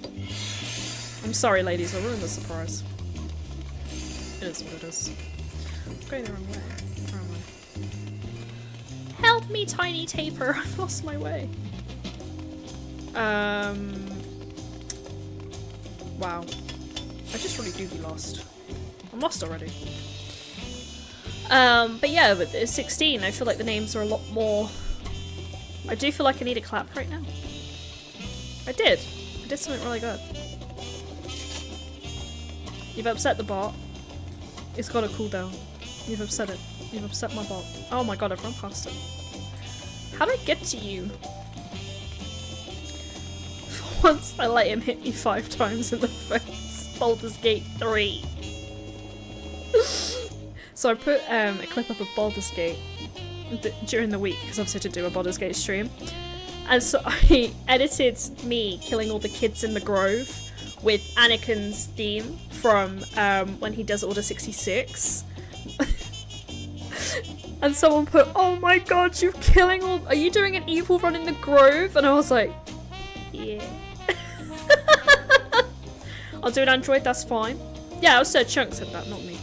I'm sorry, ladies. I ruined the surprise. It is what it is. I'm going the wrong way. Where am I? Help me, tiny taper. I've lost my way. Wow. I just really do be lost. I'm lost already. But yeah, with 16, I feel like the names are a lot more... I do feel like I need a clap right now. I did something really good. You've upset the bot. It's got a cooldown. You've upset it. You've upset my bot. Oh my god, I've run past it. How did I get to you? For once, I let him hit me 5 times in the face. Baldur's Gate 3. So I put a clip up of Baldur's Gate during the week because obviously to do a Baldur's Gate stream. And so I edited me killing all the kids in the Grove with Anakin's theme from when he does Order 66. And someone put, oh my god, you're killing all- are you doing an evil run in the Grove? And I was like, yeah. I'll do an android, that's fine. Yeah, I was Sir Chunk said that, not me.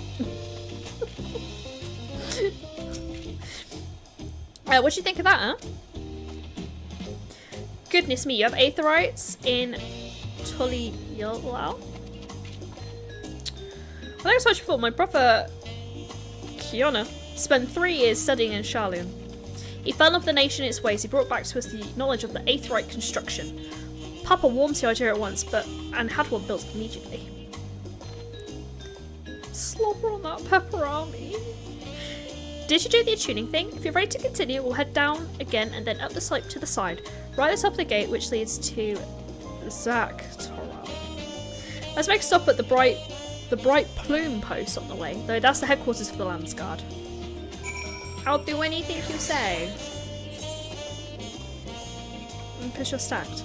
What do you think of that, huh? Goodness me, you have aetherites in Tuliyolao? I think I told you before, my brother Kiona spent 3 years studying in Sharlayan. He fell in love with the nation and its ways. He brought back to us the knowledge of the aetherite construction. Papa warmed to the idea at once, and had one built immediately. Slobber on that pepperami. Did you do the attuning thing? If you're ready to continue, we'll head down again and then up the slope to the side. Right at the top of the gate, which leads to Zaktorah. Let's make a stop at the bright plume post on the way, though that's the headquarters for the Lands Guard. I'll do anything you say. Because you're stacked.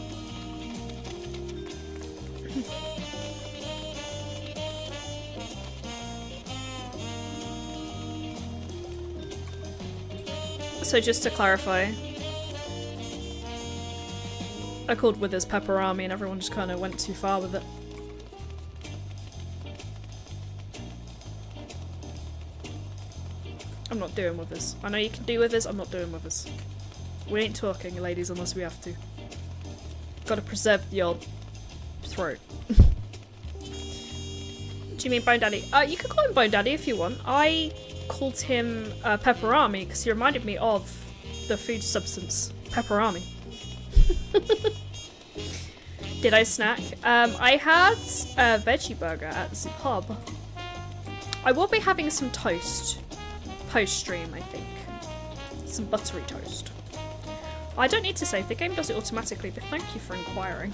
So just to clarify, I called Withers Pepperami and everyone just kind of went too far with it. I'm not doing Withers. I know you can do Withers, I'm not doing Withers. We ain't talking, ladies, unless we have to. Gotta preserve the old throat. Do you mean Bone Daddy? You can call him Bone Daddy if you want. I called him Pepperami because he reminded me of the food substance Pepperami. Did I snack? I had a veggie burger at the pub. I will be having some toast post-stream, I think. Some buttery toast. I don't need to save, the game does it automatically, but thank you for inquiring.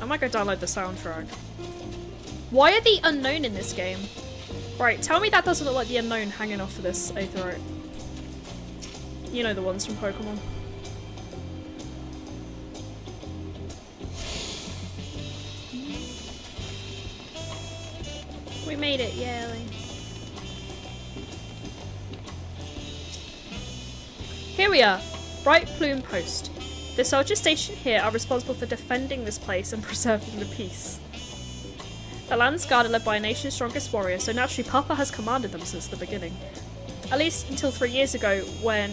I might go download the soundtrack. Why are the unknown in this game? Right, tell me that doesn't look like the unknown hanging off of this aetherite. You know the ones from Pokemon. We made it, yay. Here we are, Bright Plume Post. The soldiers stationed here are responsible for defending this place and preserving the peace. The Lands Guard are led by a nation's strongest warrior, so naturally Papa has commanded them since the beginning. At least until 3 years ago, when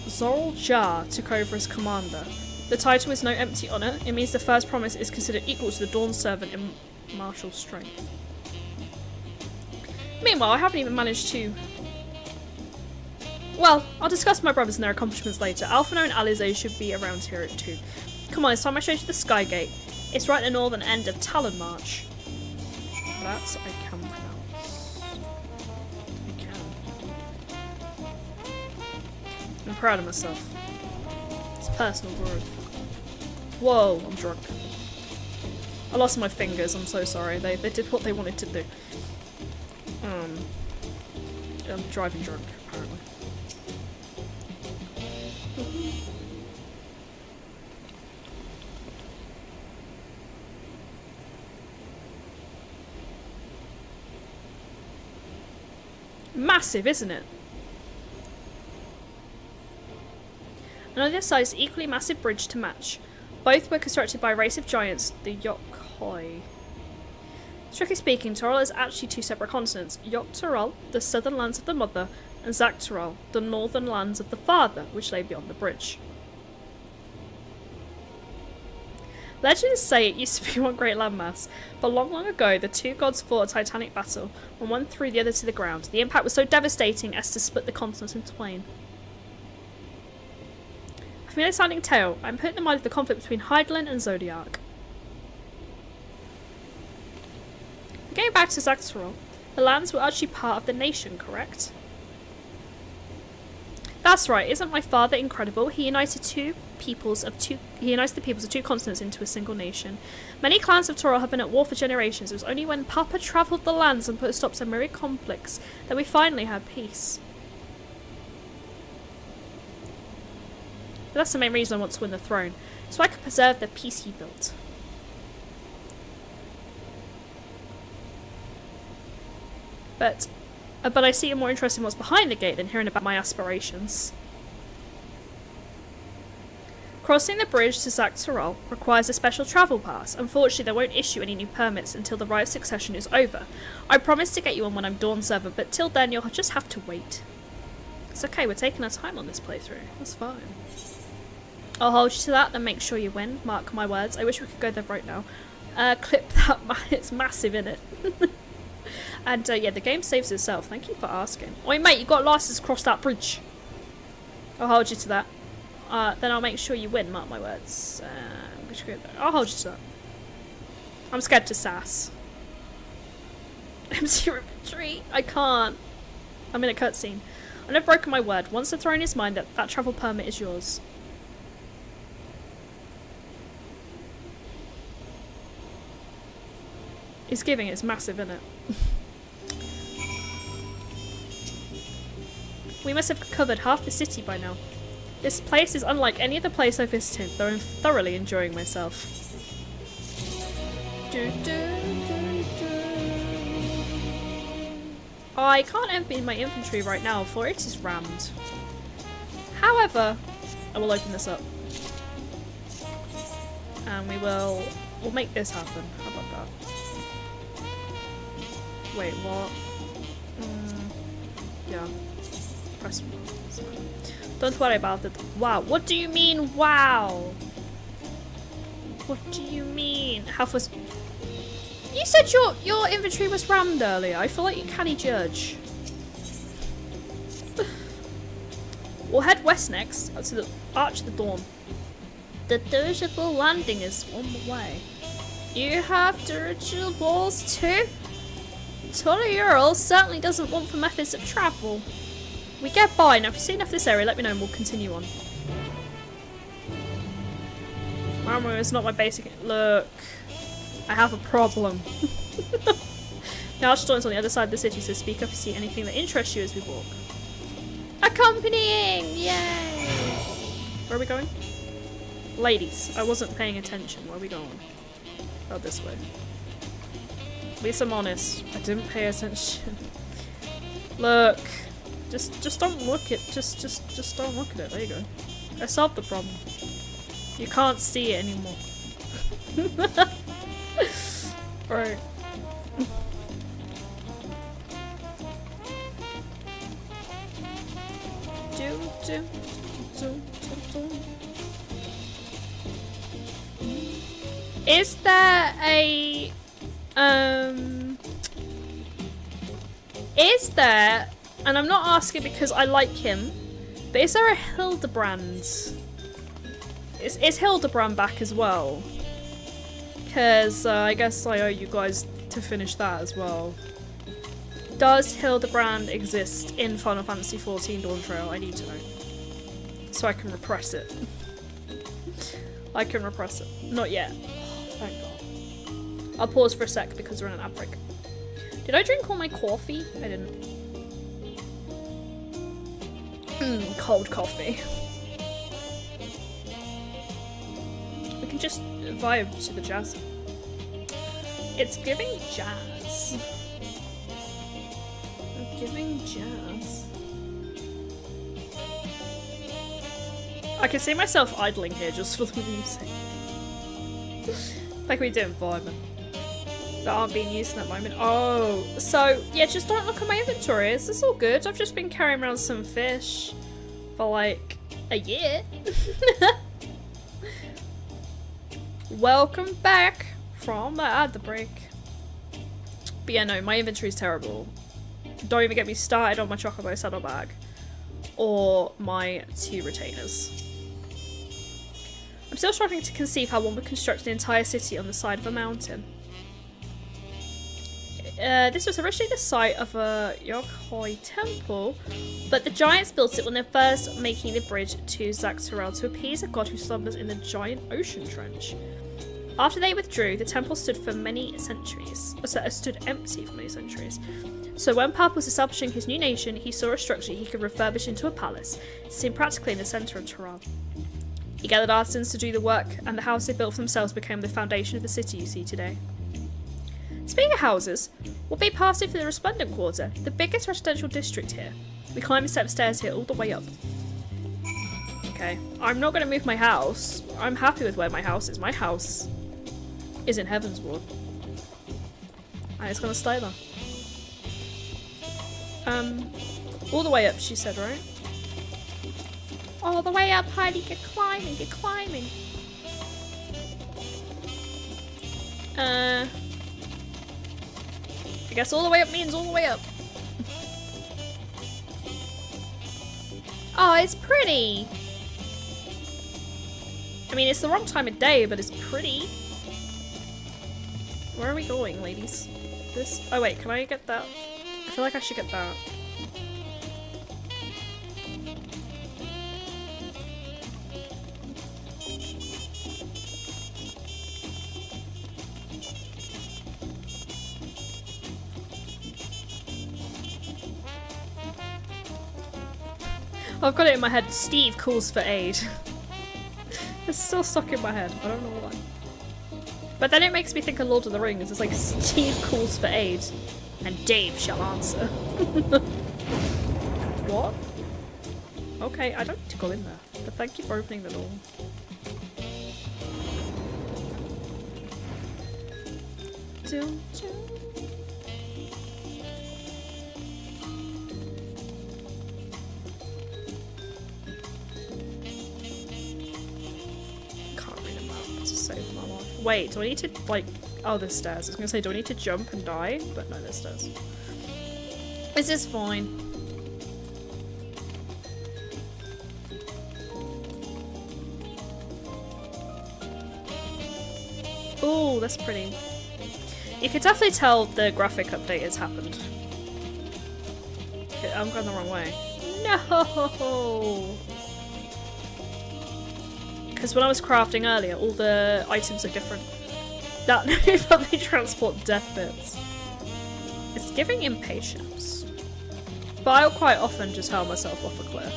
Zoral Jar took over as commander. The title is no empty honour, it means the first promise is considered equal to the Dawn Servant in martial strength. Meanwhile, I haven't even managed to... Well, I'll discuss my brothers and their accomplishments later. Alphino and Alize should be around here too. Come on, it's time I show you the Sky Gate. It's right at the northern end of Talon March. That I can pronounce. I can. I'm proud of myself. It's personal growth. Whoa, I'm drunk. I lost my fingers, I'm so sorry. They did what they wanted to do. I'm driving drunk, apparently. Massive, isn't it? And on the other side is an equally massive bridge to match. Both were constructed by a race of giants, the Yokhoi. Strictly speaking, Toral is actually two separate continents. Yoktoral, the southern lands of the mother, and Zaktoral, the northern lands of the father, which lay beyond the bridge. Legends say it used to be one great landmass, but long, long ago the two gods fought a titanic battle, and one threw the other to the ground. The impact was so devastating as to split the continent in twain. A familiar sounding tale. I'm put in the mind of the conflict between Hydaelyn and Zodiac. Going back to Zaktoral, the lands were actually part of the nation, correct? That's right, isn't my father incredible? He united the peoples of two continents into a single nation. Many clans of Toral have been at war for generations. It was only when Papa travelled the lands and put a stop to myriad conflicts that we finally had peace. But that's the main reason I want to win the throne, so I can preserve the peace he built. But I see you're more interested in what's behind the gate than hearing about my aspirations. Crossing the bridge to Zaktoral requires a special travel pass. Unfortunately, they won't issue any new permits until the Rite of Succession is over. I promise to get you on when I'm Dawn server, but till then you'll just have to wait. It's okay, we're taking our time on this playthrough. That's fine. I'll hold you to that, then make sure you win. Mark my words. I wish we could go there right now. Clip that, it's massive, innit? And yeah, the game saves itself. Thank you for asking. Oi mate, you got license to cross that bridge. I'll hold you to that. Then I'll make sure you win, mark my words. I'll hold you to that. I'm scared to sass. Empty inventory. I can't. I'm in a cutscene. I've never broken my word. Once the throne is mine, that travel permit is yours. It's giving, it's massive, isn't it? We must have covered half the city by now. This place is unlike any other place I've visited, though I'm thoroughly enjoying myself. I can't empty my inventory right now, for it is rammed. However, I will open this up. And we'll make this happen. How about that? Wait, what? Yeah. Press. Don't worry about it. Wow. What do you mean, wow? What do you mean? Half was. You said your inventory was rammed earlier. I feel like you can't judge. We'll head west next to the Arch of the Dawn. The dirigible landing is on the way. You have dirigibles too? Earl certainly doesn't want for methods of travel. We get by. Now if you see enough of this area, let me know and we'll continue on. Armor is not my basic. Look, I have a problem. Now Archstone is on the other side of the city, so speak up if you see anything that interests you as we walk. Accompanying! Yay! Where are we going? Ladies, I wasn't paying attention. Where are we going? Oh, this way. At least I'm honest. I didn't pay attention. Look. Just don't look at just don't look at it. There you go. I solved the problem. You can't see it anymore. Right. Is there a is there, and I'm not asking because I like him, but is there a Hildebrand? Is Hildebrand back as well? Because I guess I owe you guys to finish that as well. Does Hildebrand exist in Final Fantasy XIV Dawn Trail? I need to know. So I can repress it. I can repress it. Not yet. Oh, thank God. I'll pause for a sec because we're in an ad break. Did I drink all my coffee? I didn't. Cold coffee. We can just vibe to the jazz. It's giving jazz. I'm giving jazz. I can see myself idling here just for the music. Like we do in Vibin. That aren't being used in that moment. Oh, so yeah, just don't look at my inventory. It's all good. I've just been carrying around some fish for like a year. Welcome back from the ad break. But yeah, no, my inventory is terrible. Don't even get me started on my Chocobo saddlebag or my 2 retainers. I'm still struggling to conceive how one would construct an entire city on the side of a mountain. This was originally the site of a Yokhoi temple, but the giants built it when they were first making the bridge to Zaktorel to appease a god who slumbers in the giant ocean trench. After they withdrew, the temple stood for many centuries. Stood empty for many centuries. So when Pap was establishing his new nation, he saw a structure he could refurbish into a palace, sitting practically in the centre of Toral. He gathered artisans to do the work, and the house they built for themselves became the foundation of the city you see today. Speaking of houses, we'll be passing through the Resplendent Quarter, the biggest residential district here. We climb a set of stairs here all the way up. Okay, I'm not going to move my house. I'm happy with where my house is. My house is in Heavensward. And it's going to stay there. All the way up, she said, right? All the way up, Heidi, get climbing, get climbing. I guess all the way up means all the way up. Oh, it's pretty. I mean, it's the wrong time of day, but it's pretty. Where are we going, ladies? This? Oh wait, can I get that? I feel like I should get that. I've got it in my head. Steve calls for aid. It's still stuck in my head. I don't know why. But then it makes me think of Lord of the Rings. It's like Steve calls for aid, and Dave shall answer. What? Okay, I don't need to go in there. But thank you for opening the door. Wait, do I need to, like... Oh, there's stairs. I was gonna say, do I need to jump and die? But no, there's stairs. This is fine. Oh, that's pretty. You can definitely tell the graphic update has happened. Okay, I'm going the wrong way. No! Because when I was crafting earlier, all the items are different. That public transport death bits. It's giving impatience. But I'll quite often just hurl myself off a cliff.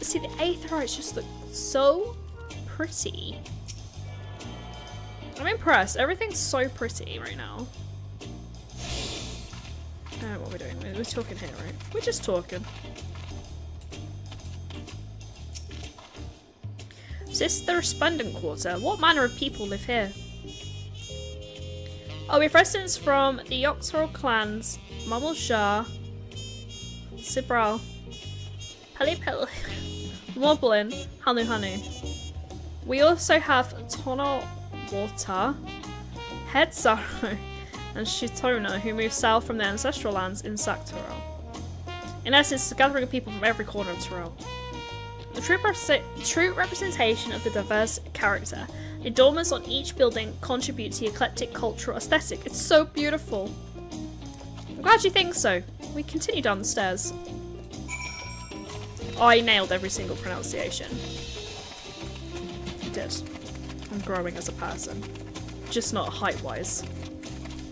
See, the Aetherites just look so pretty. I'm impressed. Everything's so pretty right now. What are we doing? We're talking here, right? We're just talking. Is this the Resplendent Quarter? What manner of people live here? Oh, we have residents from the Yoxoral clans, Mummel Shah, Sibral, Pelipel, Moblin, Hanu Hanu. We also have Tono Water, Headzaro, and Shitona, who moved south from their ancestral lands in Zaktorel. In essence, a gathering of people from every corner of Torel. The true representation of the diverse character Adornments on each building contribute to the eclectic cultural aesthetic. It's so beautiful. I'm glad you think so. We continue down the stairs. I nailed every single pronunciation. I did. I'm growing as a person. Just not height-wise.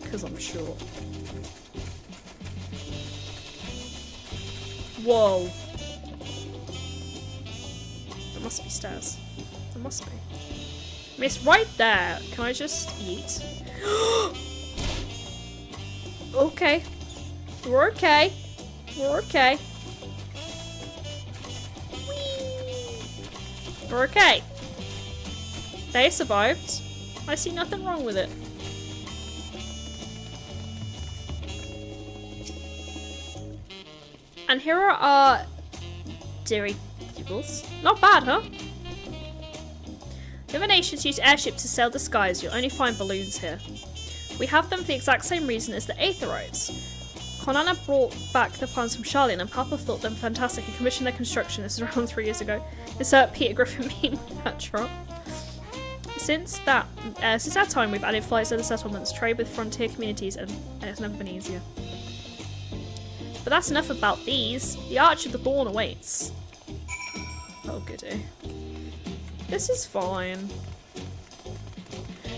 Because I'm short. Whoa. There must be stairs. There must be. I mean, it's right there. Can I just eat? Okay. We're okay. We're okay. Whee! We're okay. They survived. I see nothing wrong with it. And here are our dirigibles. Not bad, huh? The other nations use airships to sail the skies. You'll only find balloons here. We have them for the exact same reason as the Aetherites. Konana brought back the plans from Charlene and Papa thought them fantastic and commissioned their construction. This is around 3 years ago. Insert Peter Griffin meme with that drop. Since that time, we've added flights to other settlements, trade with frontier communities, and it's never been easier. But that's enough about these. The Arch of the Dawn awaits. Oh goody. This is fine.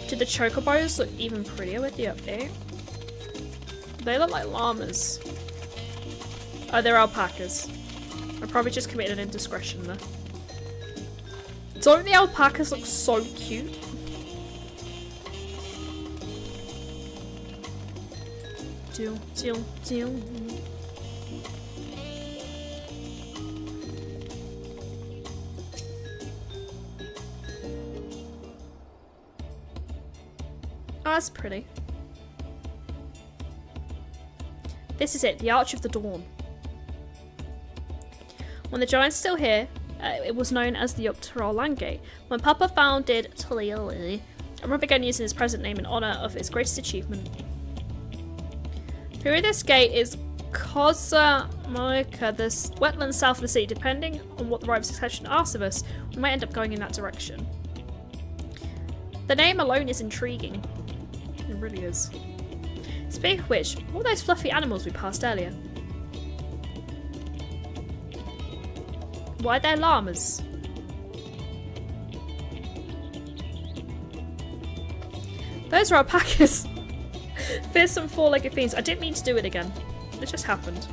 Did the chocobos look even prettier with the update? They look like llamas. Oh, they're alpacas. I probably just committed an indiscretion there. Don't the alpacas look so cute? Deal. Oh, that's pretty. This is it, the Arch of the Dawn. When the giant's still here, it was known as the Ucteral Landgate. When Papa founded Tulioli, Everyone began using his present name in honour of his greatest achievement. Through this gate is Kosamoika, the wetlands south of the city. Depending on what the right of succession asks of us, we might end up going in that direction. The name alone is intriguing. It really is. Speaking of which, what were those fluffy animals we passed earlier? Why are there llamas? Those are alpacas. Fearsome four-legged fiends. I didn't mean to do it again. It just happened.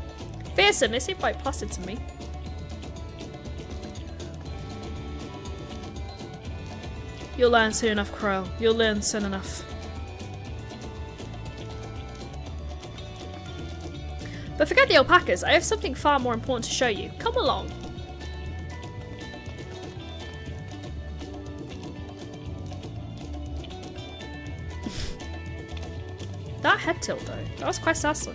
Fearsome, they seem quite placid to me. You'll learn soon enough, Crow. You'll learn soon enough. But forget the alpacas. I have something far more important to show you. Come along. That head tilt though, that was quite sassy.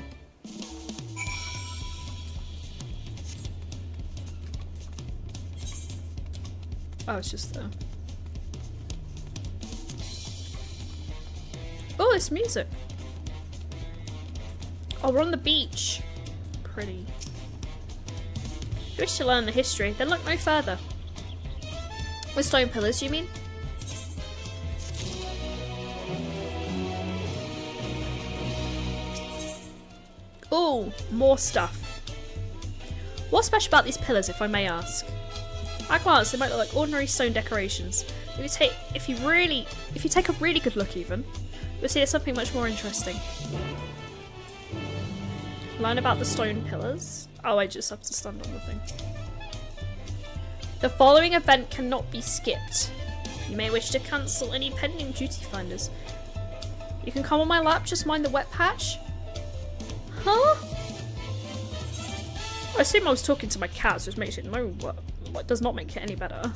Oh, it's just there. Oh, it's music. Oh, we're on the beach. Pretty. If you wish to learn the history, then look no further. With stone pillars, you mean? Oh, more stuff. What's special about these pillars, if I may ask? At a glance, they might look like ordinary stone decorations. If you take a really good look even, you'll see there's something much more interesting. Learn about the stone pillars. Oh, I just have to stand on the thing. The following event cannot be skipped. You may wish to cancel any pending duty finders. You can come on my lap, just mind the wet patch. Huh? I assume I was talking to my cat, so it makes it does not make it any better.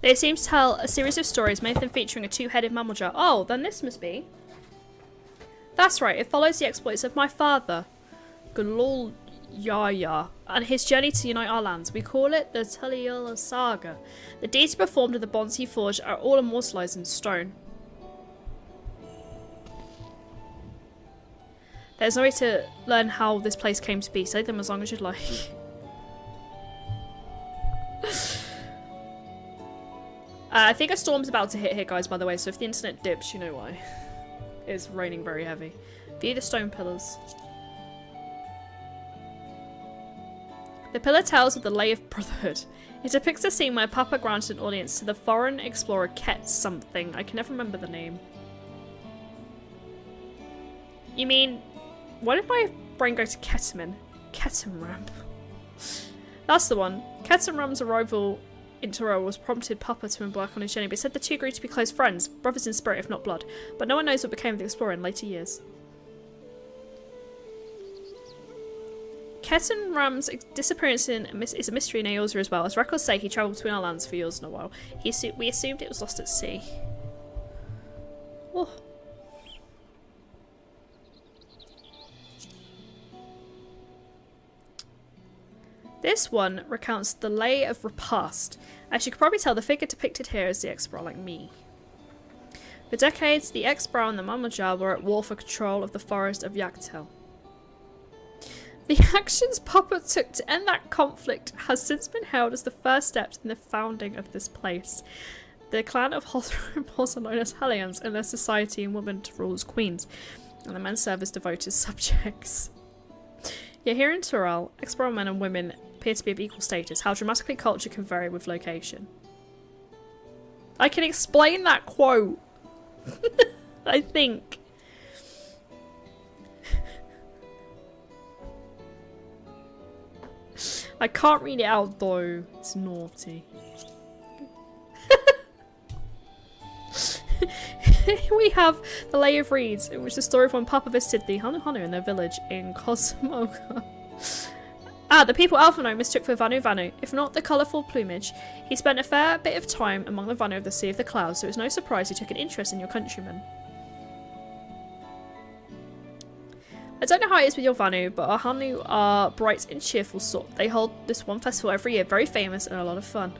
They seem to tell a series of stories, many of them featuring a two-headed mammal jar. Oh, then this must be. That's right, it follows the exploits of my father, Galol Yaya, and his journey to unite our lands. We call it the Tuliyola Saga. The deeds he performed and the bonds he forged are all immortalized in stone. There's no way to learn how this place came to be. Say them as long as you'd like. I think a storm's about to hit here, guys, by the way, so if the internet dips, you know why. It's raining very heavy. View the stone pillars. The pillar tells of the Lay of Brotherhood. It depicts a scene where Papa granted an audience to the foreign explorer Ket something. I can never remember the name. You mean... Why did my brain go to Ketamine? Ketamram. That's the one. Ketamram's arrival in Tyrell was prompted Papa to embark on his journey, but said the two agreed to be close friends, brothers in spirit if not blood. But no one knows what became of the explorer in later years. Ketamram's disappearance is a mystery in Eorzea as well. As records say, he travelled between our lands for years and a while. We assumed it was lost at sea. Oh. This one recounts the Lay of Repast. As you can probably tell, the figure depicted here is the X-Bra like me. For decades, the X-Bra and the Mamajal were at war for control of the forest of Yagtel. The actions Papa took to end that conflict has since been hailed as the first steps in the founding of this place. The clan of Hothram are also known as Hellions, and their society and women to rule as queens, and the men serve as devoted subjects. Yet here in Tyrell, X-Bra men and women appear to be of equal status. How dramatically culture can vary with location. I can explain that quote. I think. I can't read it out though. It's naughty. We have the Lay of Reeds, in which the story of when Papa visited the Hanu Hanu in their village in Cosmoga. The people Alphino mistook for Vanu Vanu. If not the colourful plumage, he spent a fair bit of time among the Vanu of the Sea of the Clouds, so it's no surprise he took an interest in your countrymen. I don't know how it is with your Vanu, but our Hanu are bright and cheerful sort. They hold this one festival every year, very famous and a lot of fun.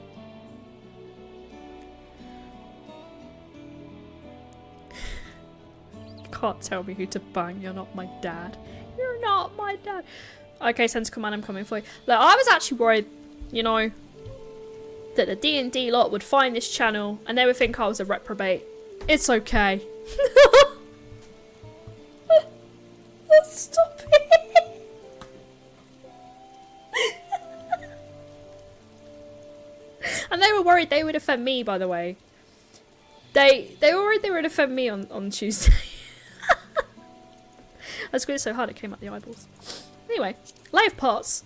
You can't tell me who to bang, you're not my dad. You're not my dad. Okay, Sensical Man, I'm coming for you. Look, I was actually worried, you know, that the D&D lot would find this channel and they would think I was a reprobate. It's okay. Stop it! And they were worried they would offend me, by the way. They were worried they would offend me on Tuesday. I squeezed so hard it came out the eyeballs. Anyway, Lay of Pots.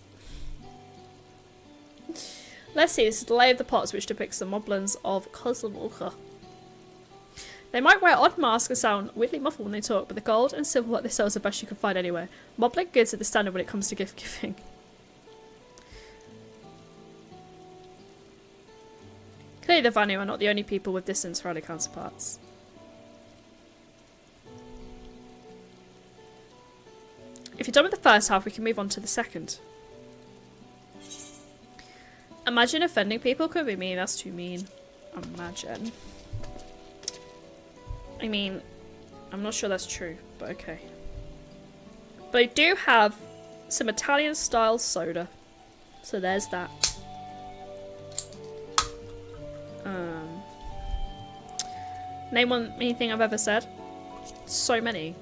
Let's see, this is the Lay of the Pots, which depicts the moblins of Kozlovalka. They might wear odd masks and sound weirdly muffled when they talk, but the gold and silver what they sell is the best you can find anywhere. Moblin goods are the standard when it comes to gift giving. Clearly the Vanu are not the only people with distant Rally counterparts. If you're done with the first half, we can move on to the second. Imagine offending people could be mean. That's too mean. Imagine. I mean, I'm not sure that's true, but okay. But I do have some Italian style soda. So there's that. Name one anything I've ever said. So many.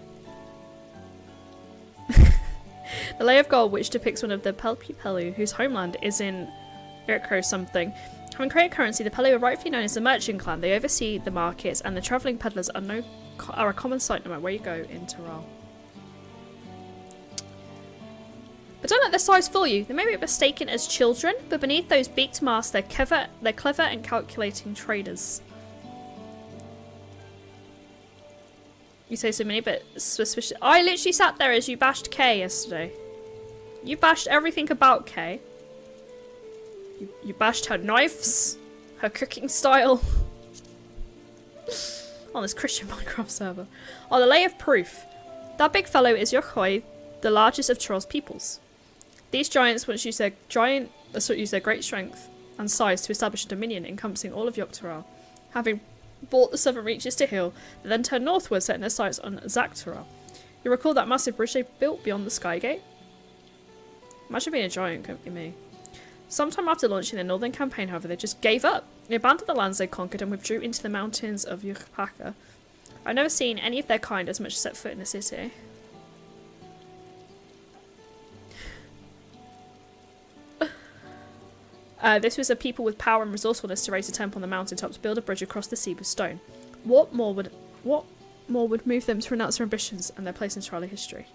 The Lay of Gold, which depicts one of the Pelpu whose homeland is in Irko something. Having created currency, the Pelu are rightfully known as the merchant clan. They oversee the markets, and the travelling peddlers are a common sight no matter where you go in Tyrell. But don't let their size fool you. They may be mistaken as children, but beneath those beaked masks, they're clever and calculating traders. You say so many, but suspicious. I literally sat there as you bashed Kay yesterday. You bashed everything about Kay. You bashed her knives. Her cooking style. On this Christian Minecraft server. Oh, the Lay of Proof. That big fellow is Yokhoi, the largest of Troll's peoples. These giants once used their great strength and size to establish a dominion encompassing all of Yogg-Taro. Having brought the southern reaches to heel, they then turned northward, setting their sights on Zaktara. You recall that massive bridge they built beyond the Skygate? Imagine being a giant, couldn't be me. Sometime after launching their northern campaign, however, they just gave up. They abandoned the lands they conquered and withdrew into the mountains of Yurpaka. I've never seen any of their kind as much as set foot in the city. This was a people with power and resourcefulness to raise a temple on the mountaintop to build a bridge across the sea with stone. What more would move them to renounce their ambitions and their place in Trolli history?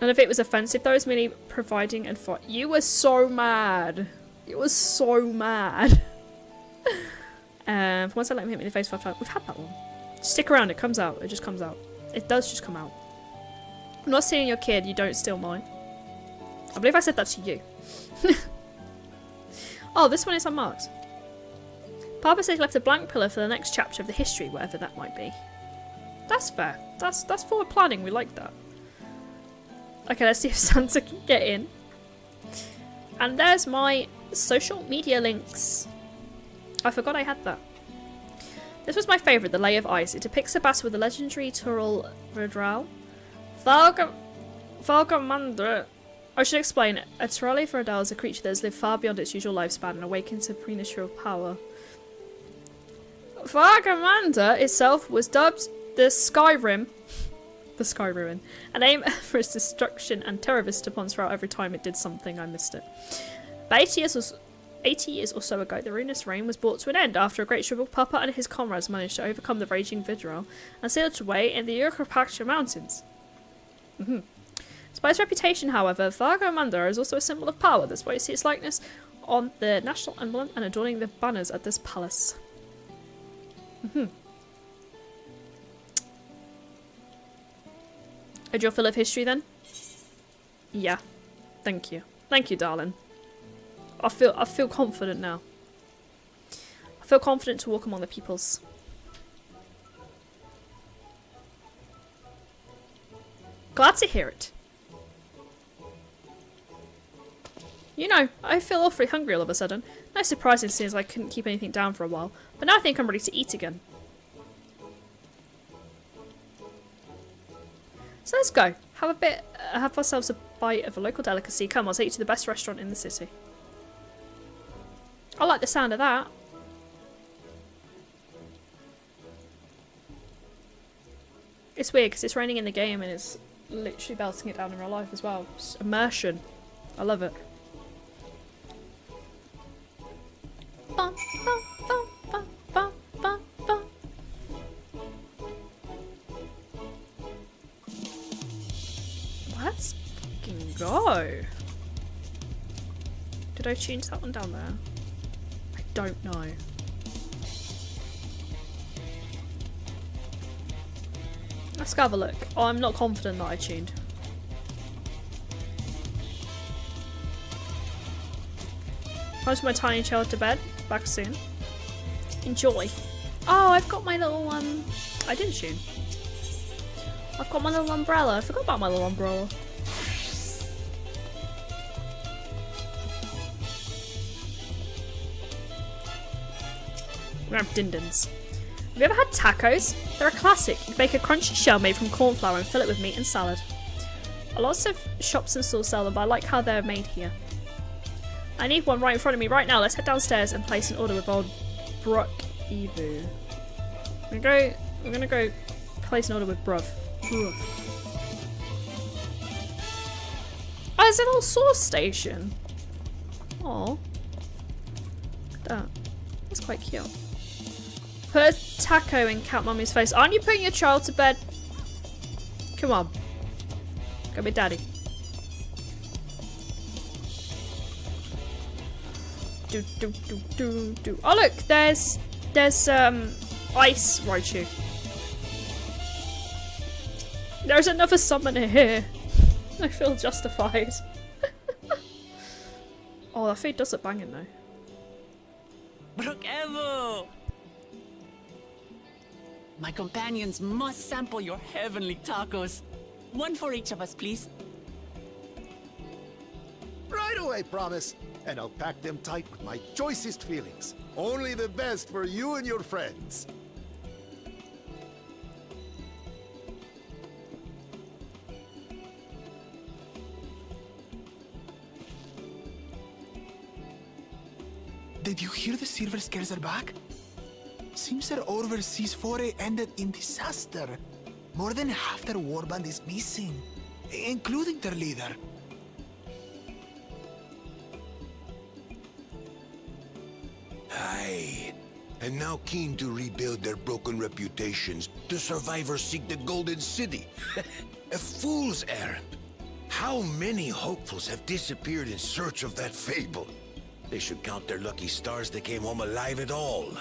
None of it was offensive, though. It was merely providing and fought. You were so mad. You were so mad. Once I let him hit me in the face 5 times. We've had that one. Stick around, it comes out. It just comes out. It does just come out. I'm not stealing your kid, you don't steal mine. I believe I said that to you. Oh, this one is unmarked. Papa says he left a blank pillar for the next chapter of the history, whatever that might be. That's fair. That's forward planning, we like that. Okay, let's see if Santa can get in. And there's my social media links. I forgot I had that. This was my favourite, The Lay of Ice. It depicts a battle with the legendary Turul Verdral. Valgamandra. I should explain. A Turali Verdral is a creature that has lived far beyond its usual lifespan and awakened to preternatural power. Valgamandra itself was dubbed the Skyrim. The Sky Ruin. An aim for its destruction and terror visited upon Sprout every time it did something. I missed it. But 80 years or so ago, the ruinous reign was brought to an end after a great struggle. Papa and his comrades managed to overcome the raging Vidral and sailed away in the Urkrapaksha Mountains. Despite its reputation, however, Vargo Mandar is also a symbol of power. That's why you see its likeness on the national emblem and adorning the banners at this palace. A draw full of history then? Yeah. Thank you. Thank you, darling. I feel confident now. I feel confident to walk among the peoples. Glad to hear it. You know, I feel awfully hungry all of a sudden. No surprising since I couldn't keep anything down for a while. But now I think I'm ready to eat again. So let's go. Have ourselves a bite of a local delicacy. Come, I'll take you to the best restaurant in the city. I like the sound of that. It's weird because it's raining in the game and it's literally belting it down in real life as well. Just immersion. I love it. Bum, bum, bum, bum, bum, bum, bum. Let's fucking go. Did I change that one down there? I don't know. Let's go have a look. Oh, I'm not confident that I tuned. Time to my tiny child to bed. Back soon. Enjoy. Oh, I've got my little I didn't tune. I've got my little umbrella. I forgot about my little umbrella. We have dindins. Have you ever had tacos? They're a classic. You bake a crunchy shell made from corn flour and fill it with meat and salad. Lots of shops and stores sell them, but I like how they're made here. I need one right in front of me right now. Let's head downstairs and place an order with old Brock Evu. We're gonna go place an order with Bruv. Oh, there's a little sauce station. Oh, that. That's quite cute. Put a taco in Cat Mummy's face. Aren't you putting your child to bed? Come on. Go with daddy. Do. Oh look, there's ice Raichu. There's another summoner here. I feel justified. Oh, that food does look banging though. Brook Evo! My companions must sample your heavenly tacos. One for each of us, please. Right away, promise. And I'll pack them tight with my choicest feelings. Only the best for you and your friends. Did you hear the Silver Scares are back? Seems their overseas foray ended in disaster. More than half their warband is missing, including their leader. Aye. And now keen to rebuild their broken reputations, the survivors seek the Golden City. A fool's errand. How many hopefuls have disappeared in search of that fable? They should count their lucky stars they came home alive at all.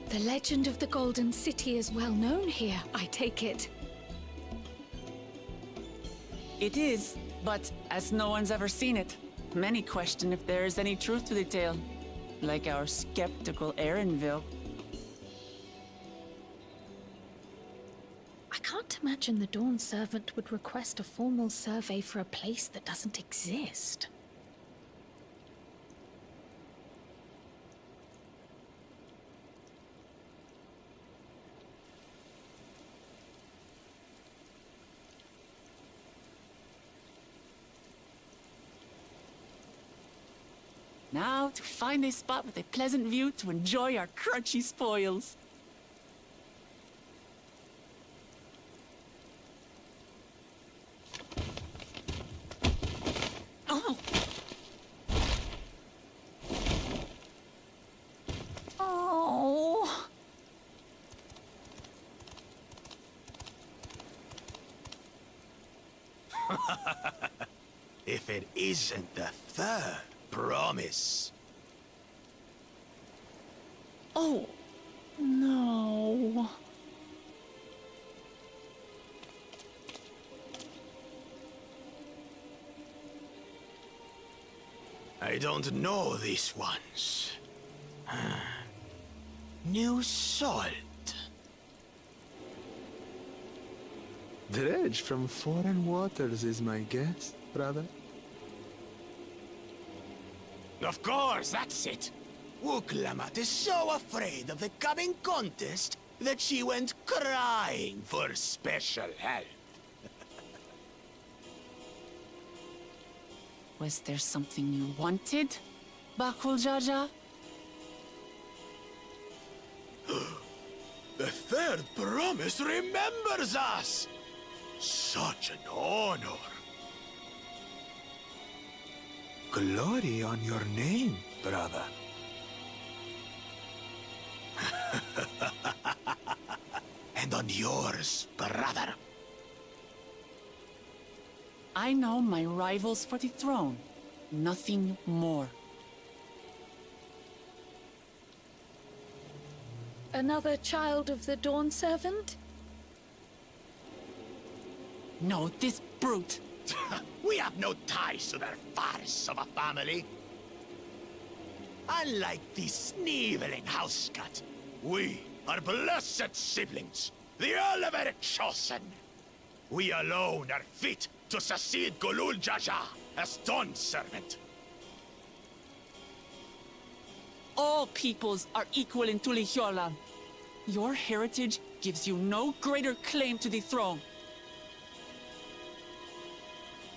The legend of the Golden City is well known here, I take it. It is, but as no one's ever seen it, many question if there is any truth to the tale. Like our skeptical Erinville. I can't imagine the Dawn Servant would request a formal survey for a place that doesn't exist. Now to find a spot with a pleasant view to enjoy our crunchy spoils. Oh! Oh! If it isn't the third promise. Oh, no. I don't know these ones. New salt. Dredge from foreign waters is my guess, brother. Of course, that's it. Wuklamat is so afraid of the coming contest that she went crying for special help. Was there something you wanted, Bakul Jaja? The third promise remembers us! Such an honor! Glory on your name, brother. And on yours, brother. I know my rivals for the throne. Nothing more. Another child of the Dawn Servant? No, this brute. We have no ties to their farce of a family. Unlike the sneevling housecut, we are blessed siblings, the elevated chosen. We alone are fit to succeed Golul Jaja as Dawn Servant. All peoples are equal in Tulihiola. Your heritage gives you no greater claim to the throne.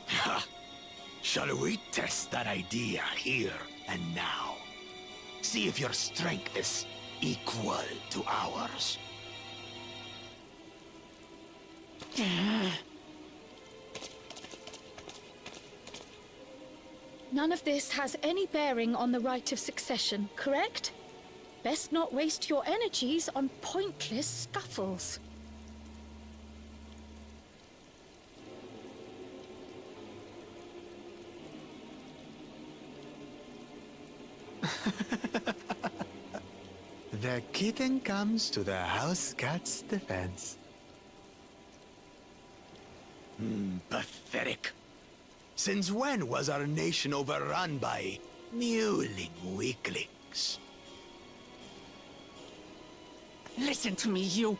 Ha! Shall we test that idea here and now? See if your strength is equal to ours. None of this has any bearing on the right of succession, correct? Best not waste your energies on pointless scuffles. The kitten comes to the house cat's defense. Pathetic. Since when was our nation overrun by mewling weaklings? Listen to me, you.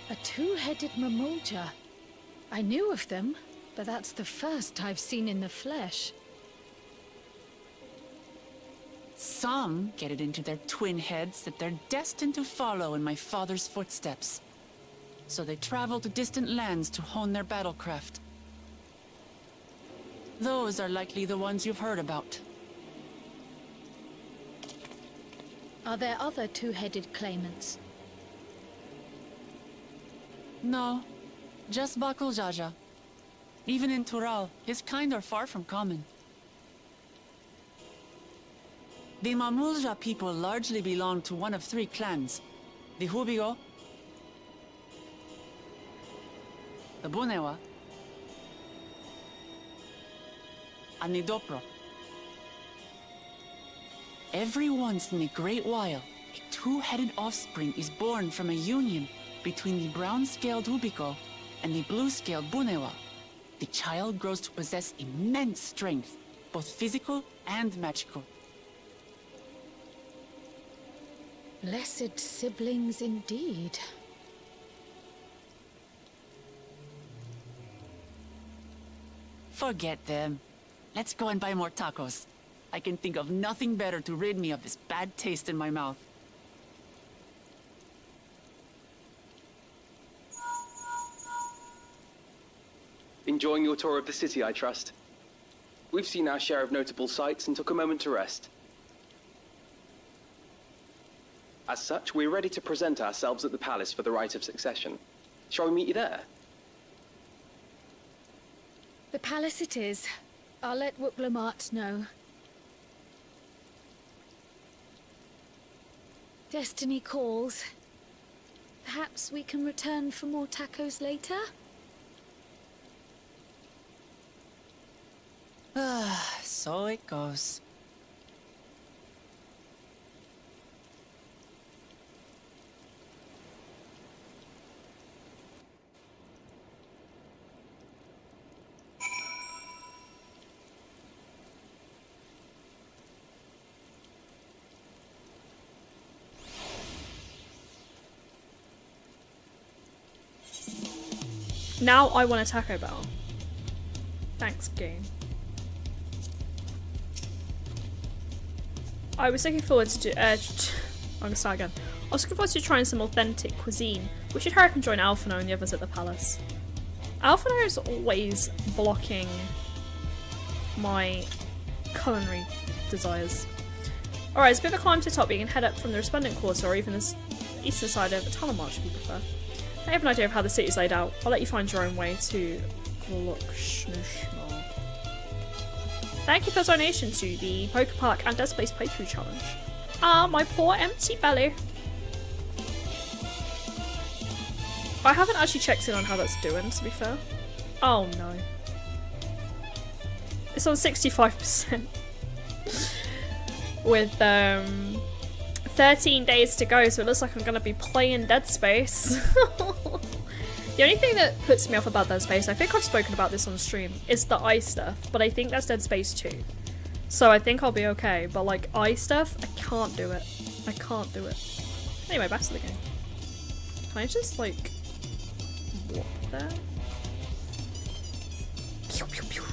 A two-headed Mamulja. I knew of them, but that's the first I've seen in the flesh. Some get it into their twin heads that they're destined to follow in my father's footsteps. So they travel to distant lands to hone their battlecraft. Those are likely the ones you've heard about. Are there other two-headed claimants? No, just Bakul Jaja. Even in Tural, his kind are far from common. The Mamulja people largely belong to one of three clans. The Hubigo, the Bunewa, and the Dopro. Every once in a great while, a two-headed offspring is born from a union between the brown-scaled Hubigo and the blue-scaled Bunewa. The child grows to possess immense strength, both physical and magical. Blessed siblings indeed. Forget them. Let's go and buy more tacos. I can think of nothing better to rid me of this bad taste in my mouth. Enjoying your tour of the city, I trust. We've seen our share of notable sights and took a moment to rest. As such, we're ready to present ourselves at the palace for the rite of succession. Shall we meet you there? The palace it is. I'll let Wuklamart know. Destiny calls. Perhaps we can return for more tacos later? So it goes. Now I want a Taco Bell. Thanks, game. I was looking forward to I'm gonna start again. I was looking forward to trying some authentic cuisine. We should hurry up and join Alphino and the others at the palace. Alphino is always blocking my culinary desires. Alright, it's a bit of a climb to the top. You can head up from the Resplendent Quarter or even the eastern side of the Tunnel March if you prefer. I have an idea of how the city is laid out. I'll let you find your own way to Vlokshnushmal. Thank you for the donation to the Poker Park and Dead Space playthrough challenge. Ah, my poor empty belly. I haven't actually checked in on how that's doing, to be fair. Oh no. It's on 65%. With 13 days to go, so it looks like I'm gonna be playing Dead Space. The only thing that puts me off about Dead Space, I think I've spoken about this on stream, is the eye stuff, but I think that's Dead Space 2. So I think I'll be okay, but like eye stuff, I can't do it. I can't do it. Anyway, back to the game. Can I just like walk there? Pew, pew, pew.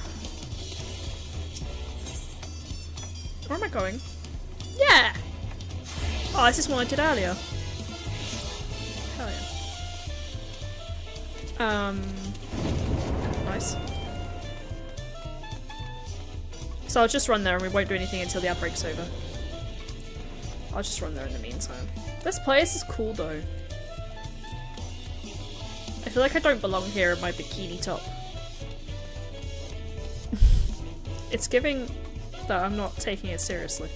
Where am I going? Yeah! Oh, this is what I did earlier. Hell yeah. Nice. So I'll just run there and we won't do anything until the outbreak's over. I'll just run there in the meantime. This place is cool though. I feel like I don't belong here in my bikini top. It's giving that I'm not taking it seriously.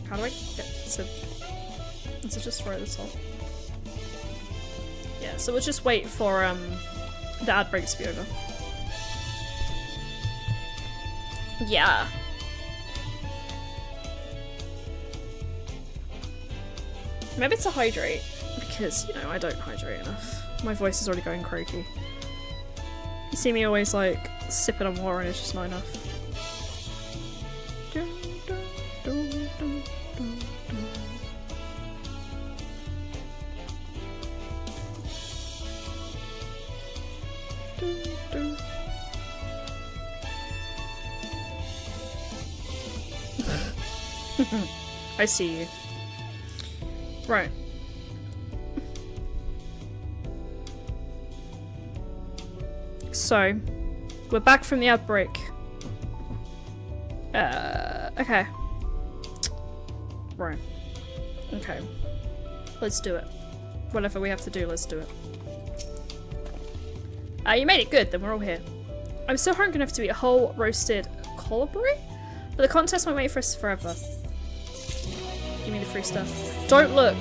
How do I get to... Is it just right at the top? Yeah, so we'll just wait for the ad breaks be over. Yeah. Maybe it's a hydrate, because, you know, I don't hydrate enough. My voice is already going croaky. You see me always, like, sipping on water and it's just not enough. I see you. Right. So, we're back from the outbreak. Okay. Right. Okay. Let's do it. Whatever we have to do, let's do it. You made it good, then we're all here. I'm so hungry enough to eat a whole roasted colibri, but the contest won't wait for us forever. Give me the free stuff. Don't look!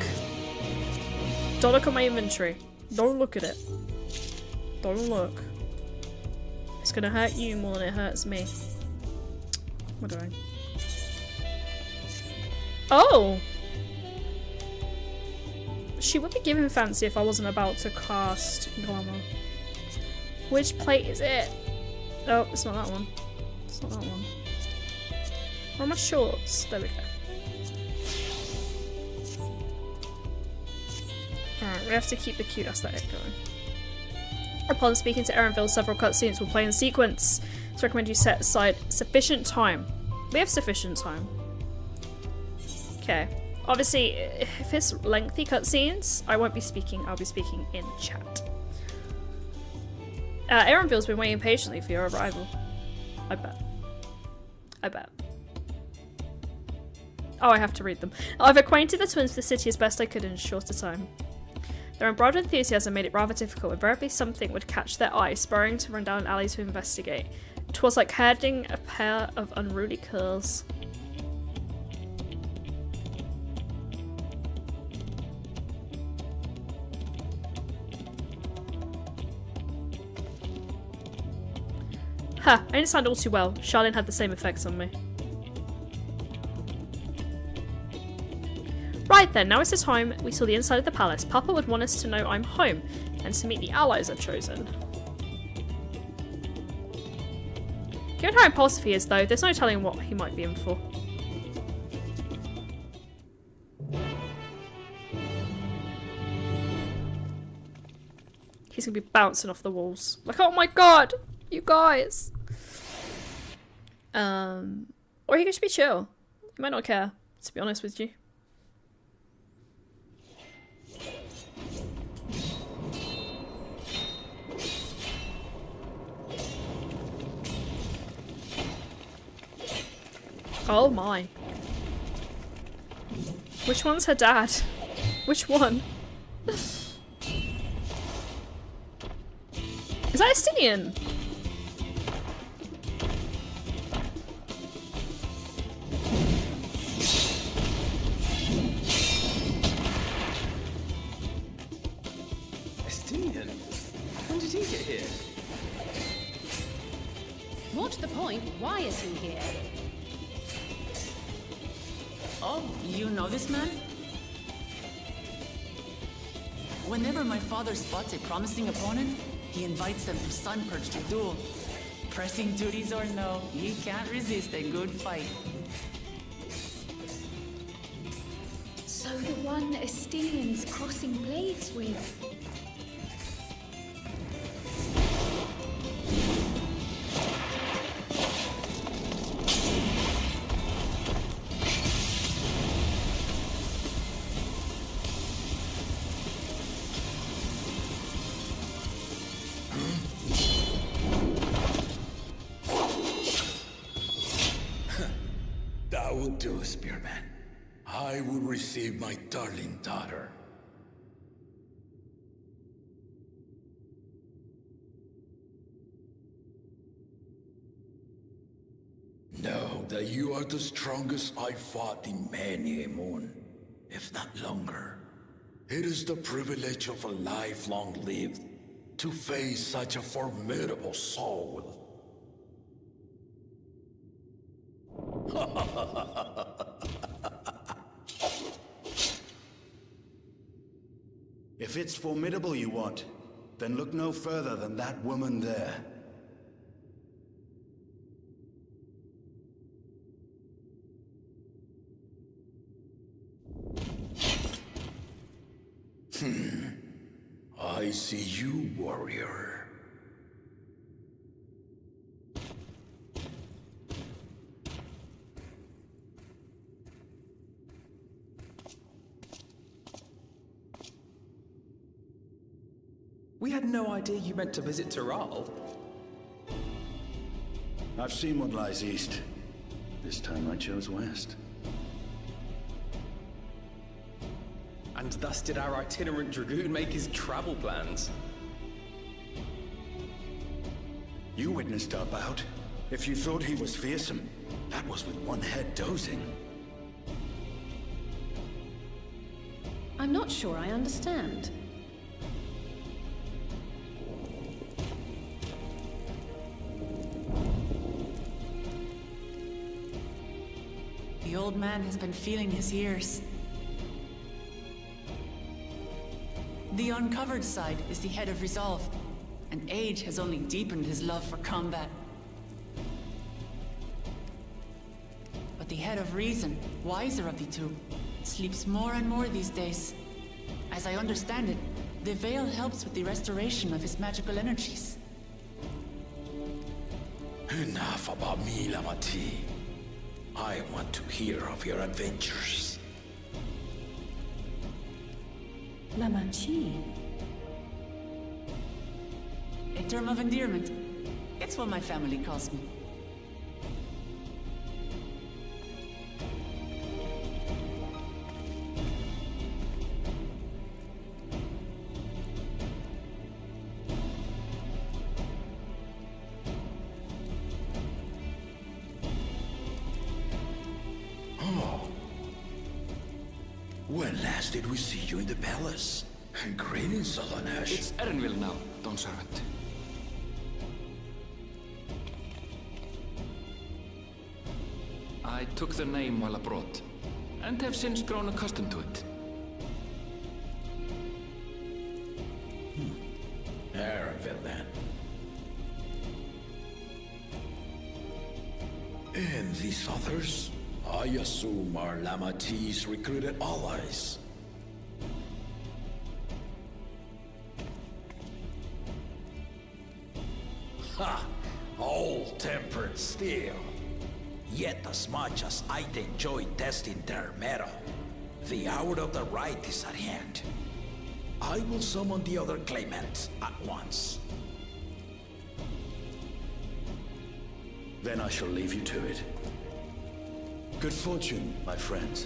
Don't look at my inventory. Don't look at it. Don't look. It's gonna hurt you more than it hurts me. What am I doing? Oh! She would be giving fancy if I wasn't about to cast Glamour. Which plate is it? Oh, it's not that one. It's not that one. Where are my shorts? There we go. Alright, we have to keep the cute aesthetic going. Upon speaking to Erenville, several cutscenes will play in sequence. So I recommend you set aside sufficient time. We have sufficient time. Okay. Obviously, if it's lengthy cutscenes, I won't be speaking, I'll be speaking in chat. Erenville's been waiting patiently for your arrival. I bet. I bet. Oh, I have to read them. I've acquainted the twins with the city as best I could in a shorter time. Their unbridled enthusiasm made it rather difficult. Invariably something would catch their eye, spurring to run down an alley to investigate. 'Twas like herding a pair of unruly curs. Ha! I understand all too well. Charlene had the same effects on me. Right then, now is the time we saw the inside of the palace. Papa would want us to know I'm home, and to meet the allies I've chosen. Given how impulsive he is, though, there's no telling what he might be in for. He's gonna be bouncing off the walls. Like, oh my god! You guys! Or he could just be chill. He might not care, to be honest with you. Oh my. Which one's her dad? Which one? Is that Estinian? Estinian? When did he get here? What's the point? Why is he here? Oh, you know this man? Whenever my father spots a promising opponent, he invites them to Sunperch to duel. Pressing duties or no, he can't resist a good fight. So the one Estinian's crossing blades with. That will do, Spearman. I will receive my darling daughter. Know that you are the strongest I fought in many a moon, if not longer. It is the privilege of a life long lived to face such a formidable soul. If it's formidable you want, then look no further than that woman there. I see you, warrior. We had no idea you meant to visit Taral. I've seen what lies east. This time I chose west. And thus did our itinerant dragoon make his travel plans. You witnessed our bout. If you thought he was fearsome, that was with one head dozing. I'm not sure I understand. The old man has been feeling his years. The uncovered side is the head of resolve, and age has only deepened his love for combat. But the head of reason, wiser of the two, sleeps more and more these days. As I understand it, the veil helps with the restoration of his magical energies. Enough about me, Lamati. I want to hear of your adventures. Lamachi. A term of endearment. It's what my family calls me. When last did we see you in the palace? Greetings, Solonesh. It's Erenville now, Don Servant. I took the name while abroad, and have since grown accustomed to it. Erenville, then. And these others? I assume are Lamati's recruited allies. Ha! All tempered steel. Yet as much as I'd enjoy testing their metal, the hour of the right is at hand. I will summon the other claimants at once. Then I shall leave you to it. Good fortune, my friends.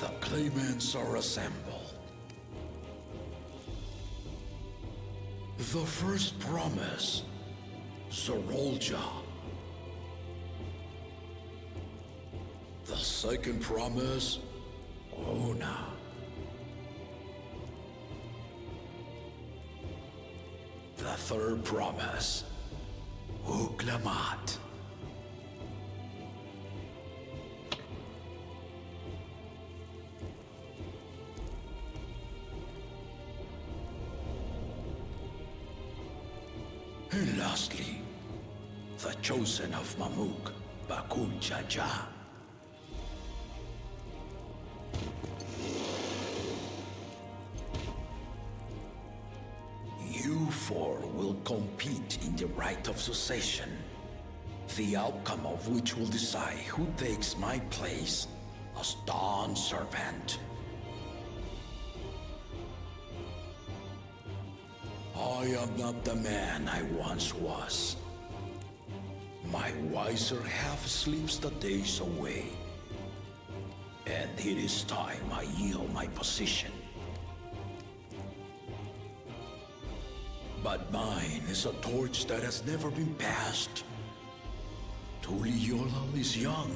The claimants are assembled. The first promise, Zorolja. The second promise, Ona. The third promise, Uklamat. And lastly, the chosen of Mamuk, Bakul Jaja. compete in the rite of succession, the outcome of which will decide who takes my place as Dawn Servant. I am not the man I once was. My wiser half sleeps the days away, and it is time I yield my position. But mine is a torch that has never been passed. Tuliyollal is young,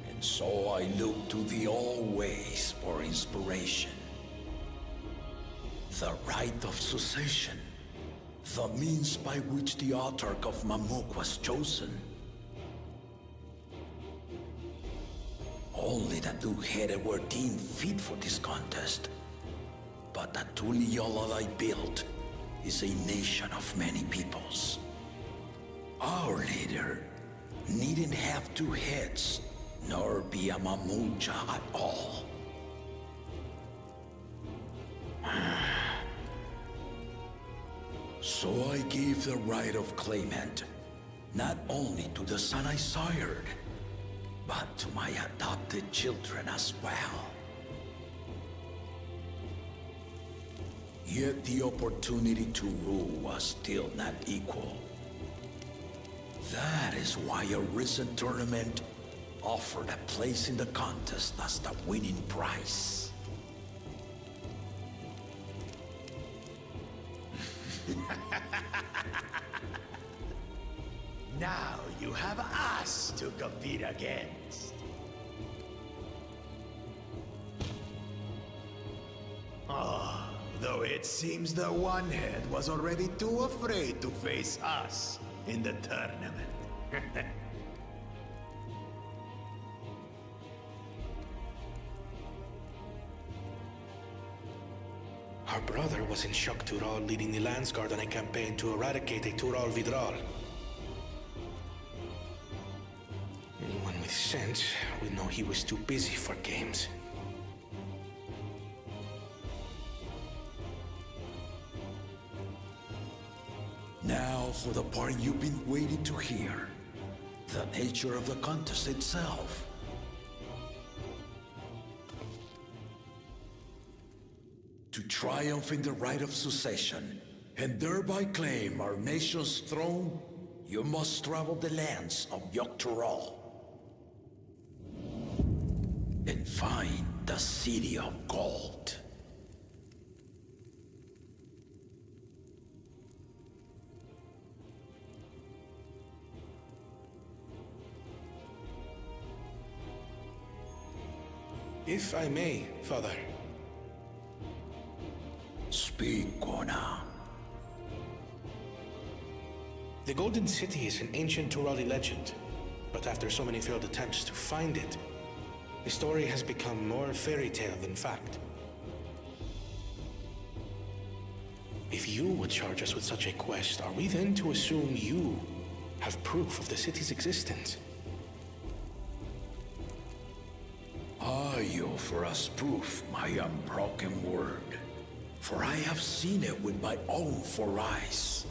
and so I look to the always for inspiration. The rite of succession, the means by which the autarch of Mamuk was chosen. Only the two-headed were deemed fit for this contest. But the Tuliyollal I built is a nation of many peoples. Our leader needn't have two heads, nor be a Mamuja at all. So I gave the right of claimant, not only to the son I sired, but to my adopted children as well. Yet the opportunity to rule was still not equal. That is why a recent tournament offered a place in the contest as the winning prize. Now you have us to compete against. Ah, though it seems the One-Head was already too afraid to face us in the tournament. Our brother was in Shok Tural leading the Landsguard on a campaign to eradicate a Tural Vidral. Anyone with sense would know he was too busy for games. Now for the part you've been waiting to hear. The nature of the contest itself. To triumph in the rite of succession, and thereby claim our nation's throne, you must travel the lands of Yogg-Tural and find the City of Gold. If I may, Father. Speak, Kona. The Golden City is an ancient Turali legend, but after so many failed attempts to find it, the story has become more fairy tale than fact. If you would charge us with such a quest, are we then to assume you have proof of the city's existence? I offer us proof, my unbroken word, for I have seen it with my own 4 eyes.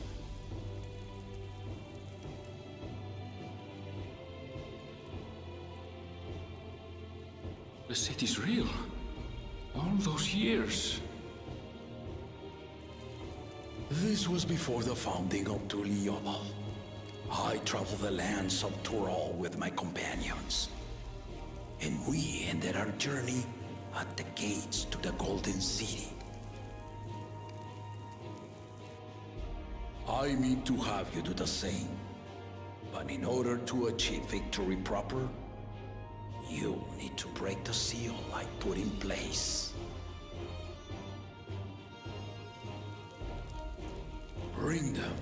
The city's real. All those years. This was before the founding of Tuliyollal. I traveled the lands of Tural with my companions, and we ended our journey at the gates to the Golden City. I mean to have you do the same, but in order to achieve victory proper, you need to break the seal I put in place. Bring them.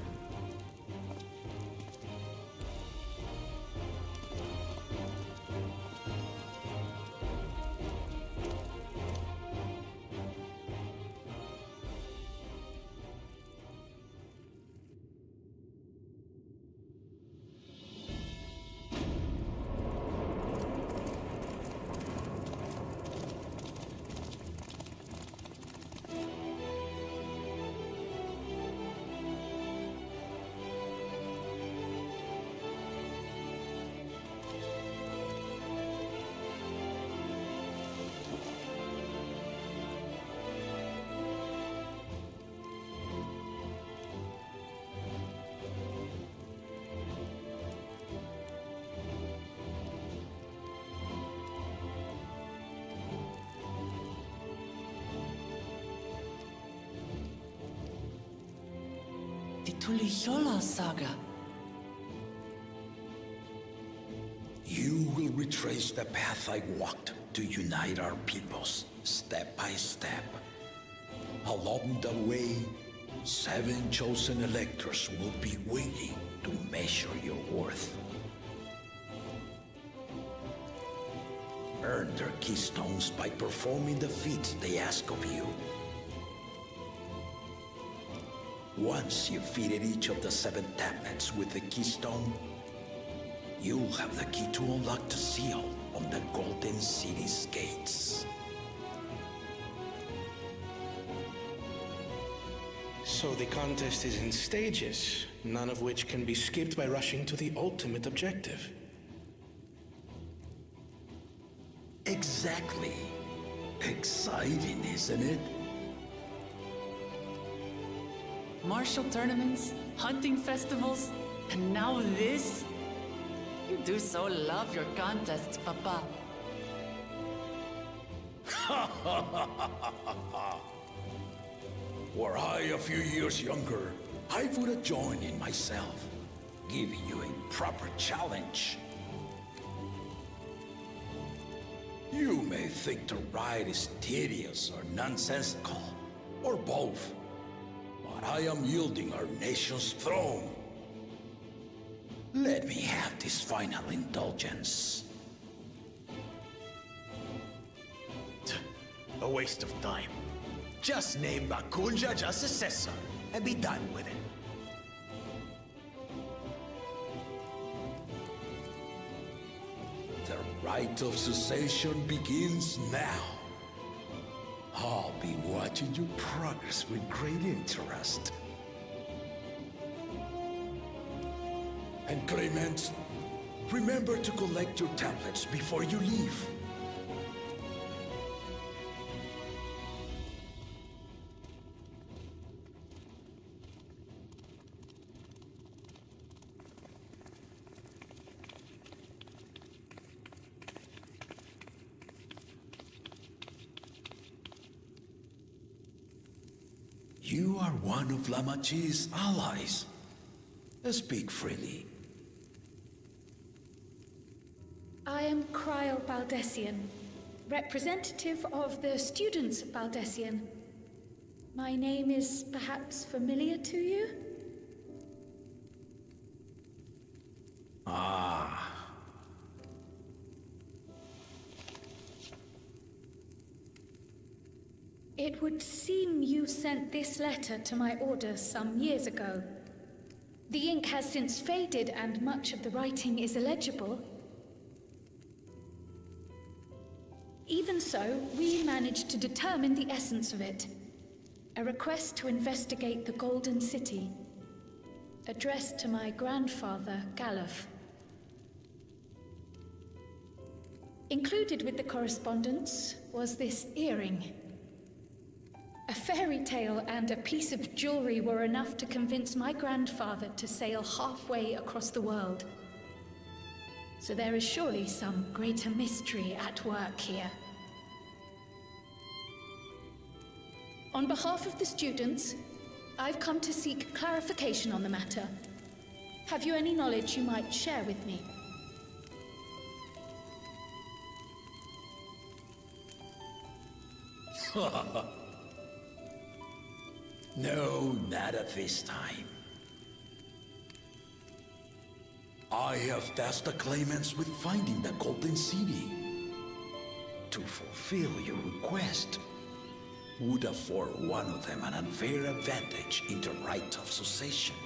Tuliyola saga. You will retrace the path I walked to unite our peoples, step by step. Along the way, 7 chosen electors will be waiting to measure your worth. Earn their keystones by performing the feats they ask of you. Once you've fitted each of the 7 tablets with the keystone, you'll have the key to unlock the seal on the Golden City's gates. So the contest is in stages, none of which can be skipped by rushing to the ultimate objective. Exactly. Exciting, isn't it? Martial tournaments, hunting festivals, and now this? You do so love your contests, Papa. Were I a few years younger, I would have joined in myself, giving you a proper challenge. You may think the ride is tedious or nonsensical, or both, but I am yielding our nation's throne. Let me have this final indulgence. A waste of time. Just name Bakunja just successor and be done with it. The rite of cessation begins now. I'll be watching your progress with great interest. And Clement, remember to collect your tablets before you leave. You are one of Lamachi's allies. Speak freely. I am Cryle Baldessian, representative of the students of Baldessian. My name is perhaps familiar to you? Ah. It would seem you sent this letter to my orders some years ago. The ink has since faded and much of the writing is illegible. Even so, we managed to determine the essence of it. A request to investigate the Golden City, addressed to my grandfather, Galuf. Included with the correspondence was this earring. A fairy tale and a piece of jewelry were enough to convince my grandfather to sail halfway across the world. So there is surely some greater mystery at work here. On behalf of the students, I've come to seek clarification on the matter. Have you any knowledge you might share with me? No, not at this time. I have tasked the claimants with finding the Golden City. To fulfill your request would afford one of them an unfair advantage in the rite of succession.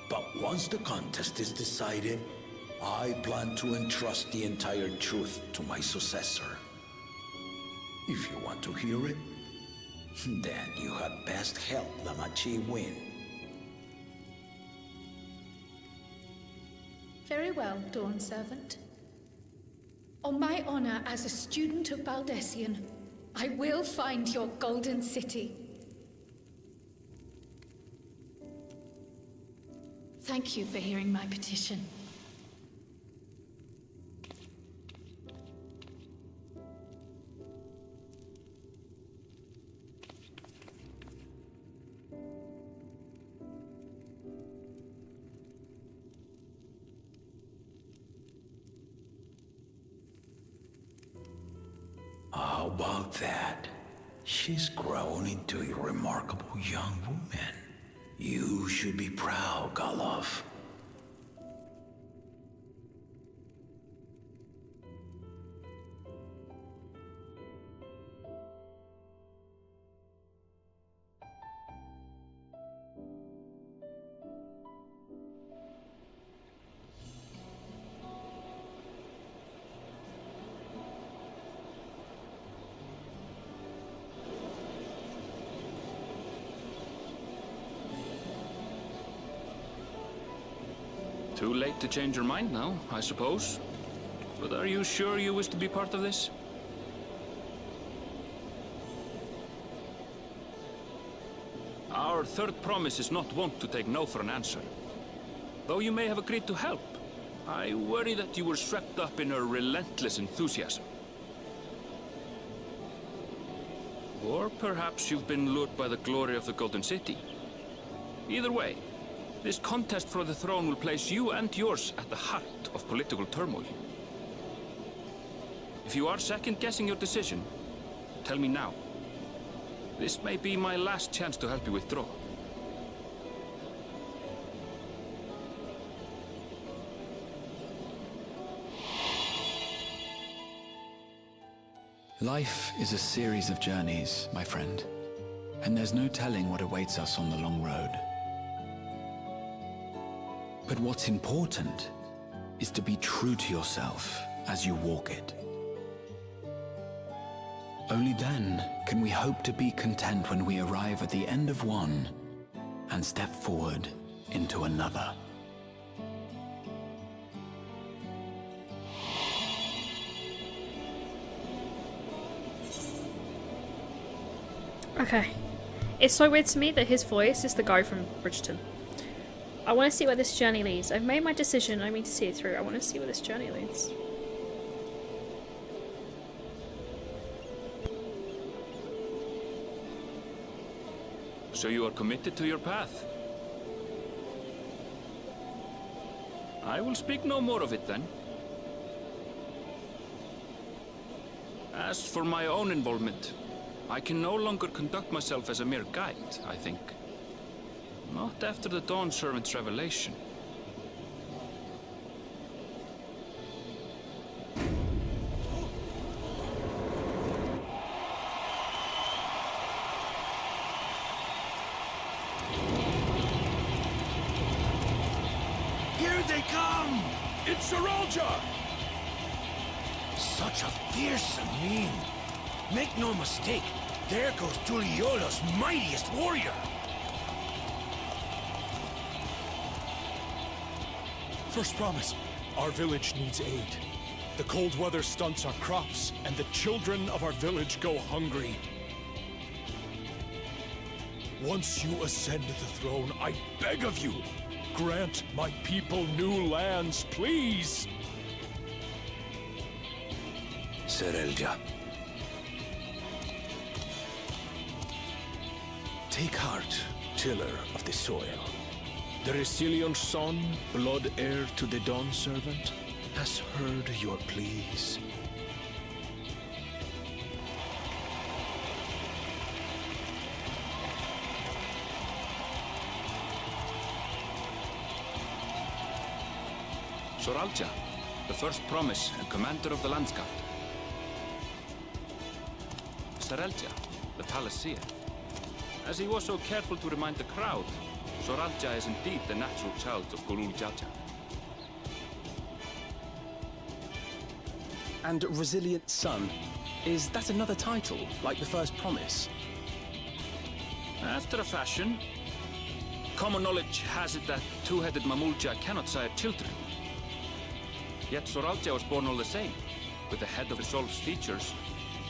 But once the contest is decided, I plan to entrust the entire truth to my successor. If you want to hear it, then you had best help Lamachi win. Very well, Dawn Servant. On my honor as a student of Baldessian, I will find your Golden City. Thank you for hearing my petition. about that? She's grown into a remarkable young woman. You should be proud, Galov. Too late to change your mind now, I suppose. But are you sure you wish to be part of this? Our third promise is not wont to take no for an answer. Though you may have agreed to help, I worry that you were swept up in her relentless enthusiasm. Or perhaps you've been lured by the glory of the Golden City. Either way, this contest for the throne will place you and yours at the heart of political turmoil. If you are second-guessing your decision, tell me now. This may be my last chance to help you withdraw. Life is a series of journeys, my friend, and there's no telling what awaits us on the long road. But what's important is to be true to yourself as you walk it. Only then can we hope to be content when we arrive at the end of one and step forward into another. Okay. It's so weird to me that his voice is the guy from Bridgerton. I want to see where this journey leads. I've made my decision. I mean to see it through. I want to see where this journey leads. So you are committed to your path? I will speak no more of it then. As for my own involvement, I can no longer conduct myself as a mere guide, I think. Not after the Dawn Servant's revelation. Here they come! It's Saralja! Such a fearsome mien. Make no mistake, there goes Tuliola's mightiest warrior. First promise, our village needs aid. The cold weather stunts our crops, and the children of our village go hungry. Once you ascend the throne, I beg of you, grant my people new lands, please! Serelja. Take heart, tiller of the soil. The Resilion son, blood heir to the Dawn Servant, has heard your pleas. Soralja, the first promise and commander of the Landscape. Serelja, the Palaceer. As he was so careful to remind the crowd, Soralja is indeed the natural child of Golul Jaja. And Resilient Son, is that another title, like the first promise? After a fashion, common knowledge has it that two-headed Mamulja cannot sire children. Yet Soralja was born all the same, with the head of Resolve's features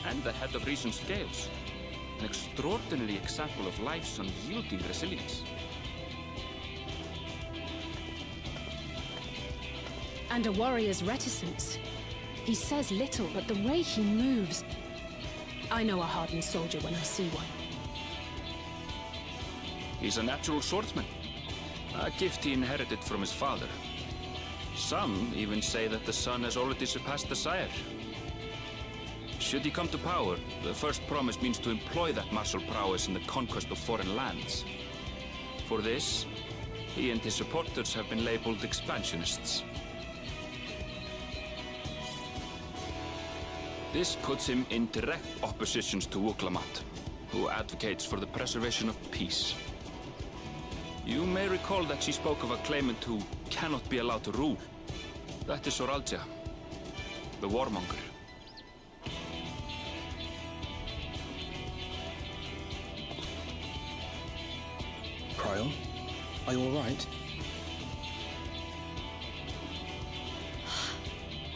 and the head of Reason's scales. An extraordinary example of life's unyielding resilience. And a warrior's reticence. He says little, but the way he moves... I know a hardened soldier when I see one. He's a natural swordsman, a gift he inherited from his father. Some even say that the son has already surpassed the sire. Should he come to power, the first promise means to employ that martial prowess in the conquest of foreign lands. For this, he and his supporters have been labeled expansionists. This puts him in direct opposition to Wuklamat, who advocates for the preservation of peace. You may recall that she spoke of a claimant who cannot be allowed to rule. That is Soralja, the warmonger. Cryle, are you all right?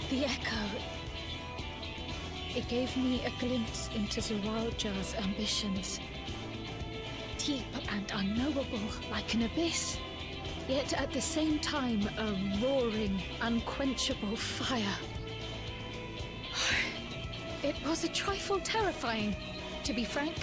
The echo. It gave me a glimpse into Zoralja's ambitions. Deep and unknowable, like an abyss. Yet at the same time, a roaring, unquenchable fire. It was a trifle terrifying, to be frank.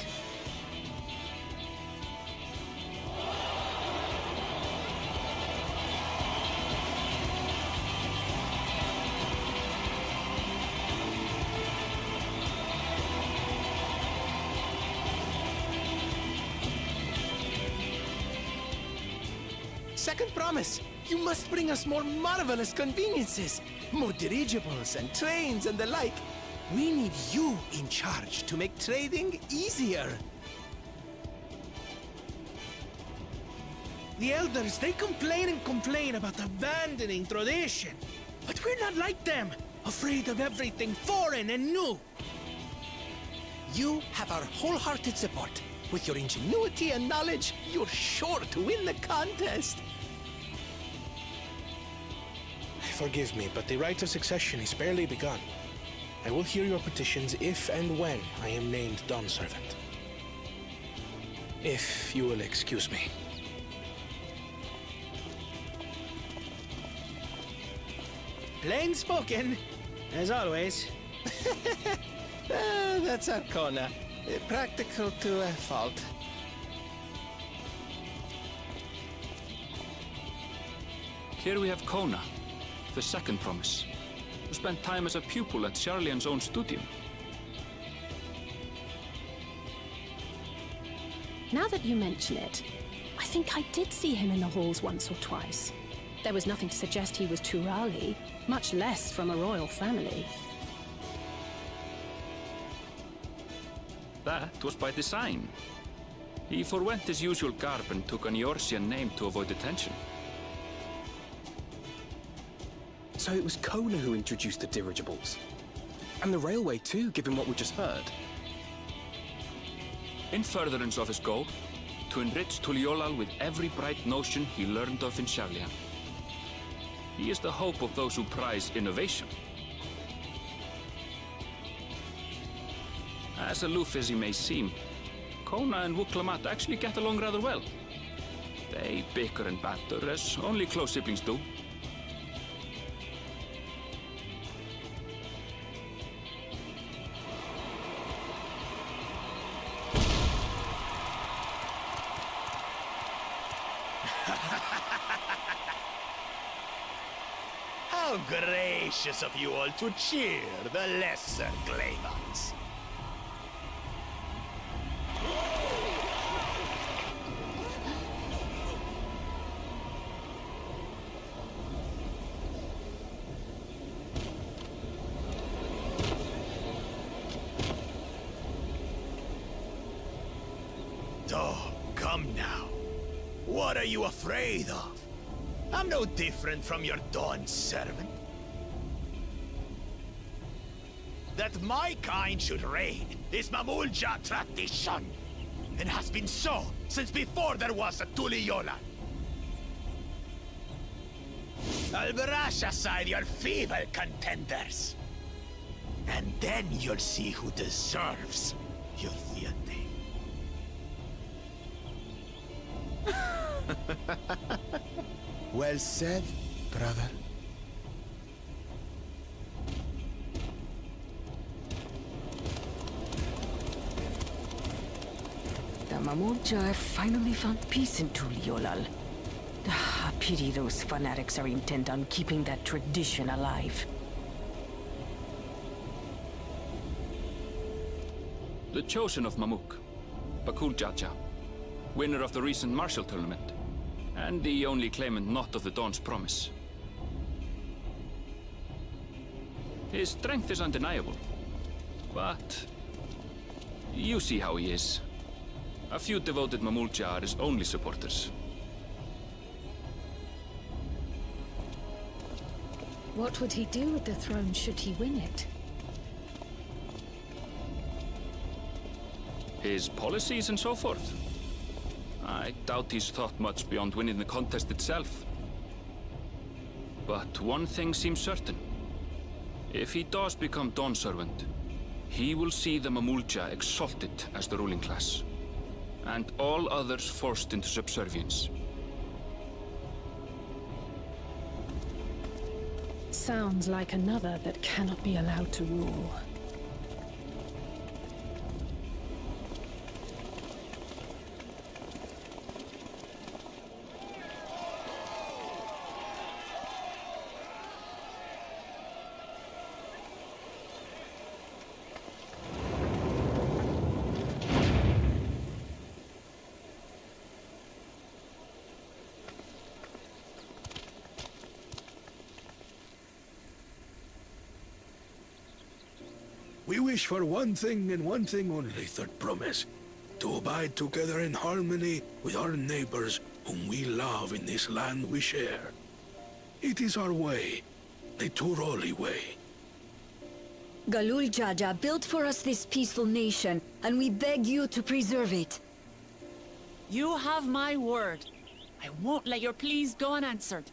Second promise, you must bring us more marvelous conveniences. More dirigibles and trains and the like. We need you in charge to make trading easier. The elders, they complain and complain about abandoning tradition. But we're not like them, afraid of everything foreign and new. You have our wholehearted support. With your ingenuity and knowledge, you're sure to win the contest. Forgive me, but the right of succession is barely begun. I will hear your petitions if and when I am named Dawn Servant. If you will excuse me. Plain spoken, as always. That's Arcona. Practical to a fault. Here we have Kona, the second promise, who spent time as a pupil at Sharlian's own studio. Now that you mention it, I think I did see him in the halls once or twice. There was nothing to suggest he was Turali, much less from a royal family. That was by design. He forwent his usual garb and took an Eorzean name to avoid attention. So it was Kona who introduced the dirigibles. And the railway too, given what we just heard. In furtherance of his goal, to enrich Tuliolal with every bright notion he learned of in Sharlian. He is the hope of those who prize innovation. As aloof as he may seem, Kona and Wuklamat actually get along rather well. They bicker and banter as only close siblings do. How gracious of you all to cheer the lesser claimants. Oh, come now. What are you afraid of? I'm no different from your Dawn servant. That my kind should reign is Mamulja tradition, and has been so since before there was a Tuliyola. I'll brush aside your feeble contenders, and then you'll see who deserves your deity. Well said, brother. The Mamulja finally found peace in Tuliolal. I pity those fanatics are intent on keeping that tradition alive. The chosen of Mamuk, Bakul Jaja, winner of the recent martial tournament, and the only claimant not of the Dawn's promise. His strength is undeniable, but you see how he is. A few devoted Mamulja are his only supporters. What would he do with the throne should he win it? His policies and so forth. I doubt he's thought much beyond winning the contest itself. But one thing seems certain. If he does become Dawn Servant, he will see the Mamulja exalted as the ruling class, and all others forced into subservience. Sounds like another that cannot be allowed to rule. We wish for one thing and one thing only, Third Promise. To abide together in harmony with our neighbors whom we love in this land we share. It is our way, the Turoli way. Galul Jaja built for us this peaceful nation, and we beg you to preserve it. You have my word. I won't let your pleas go unanswered.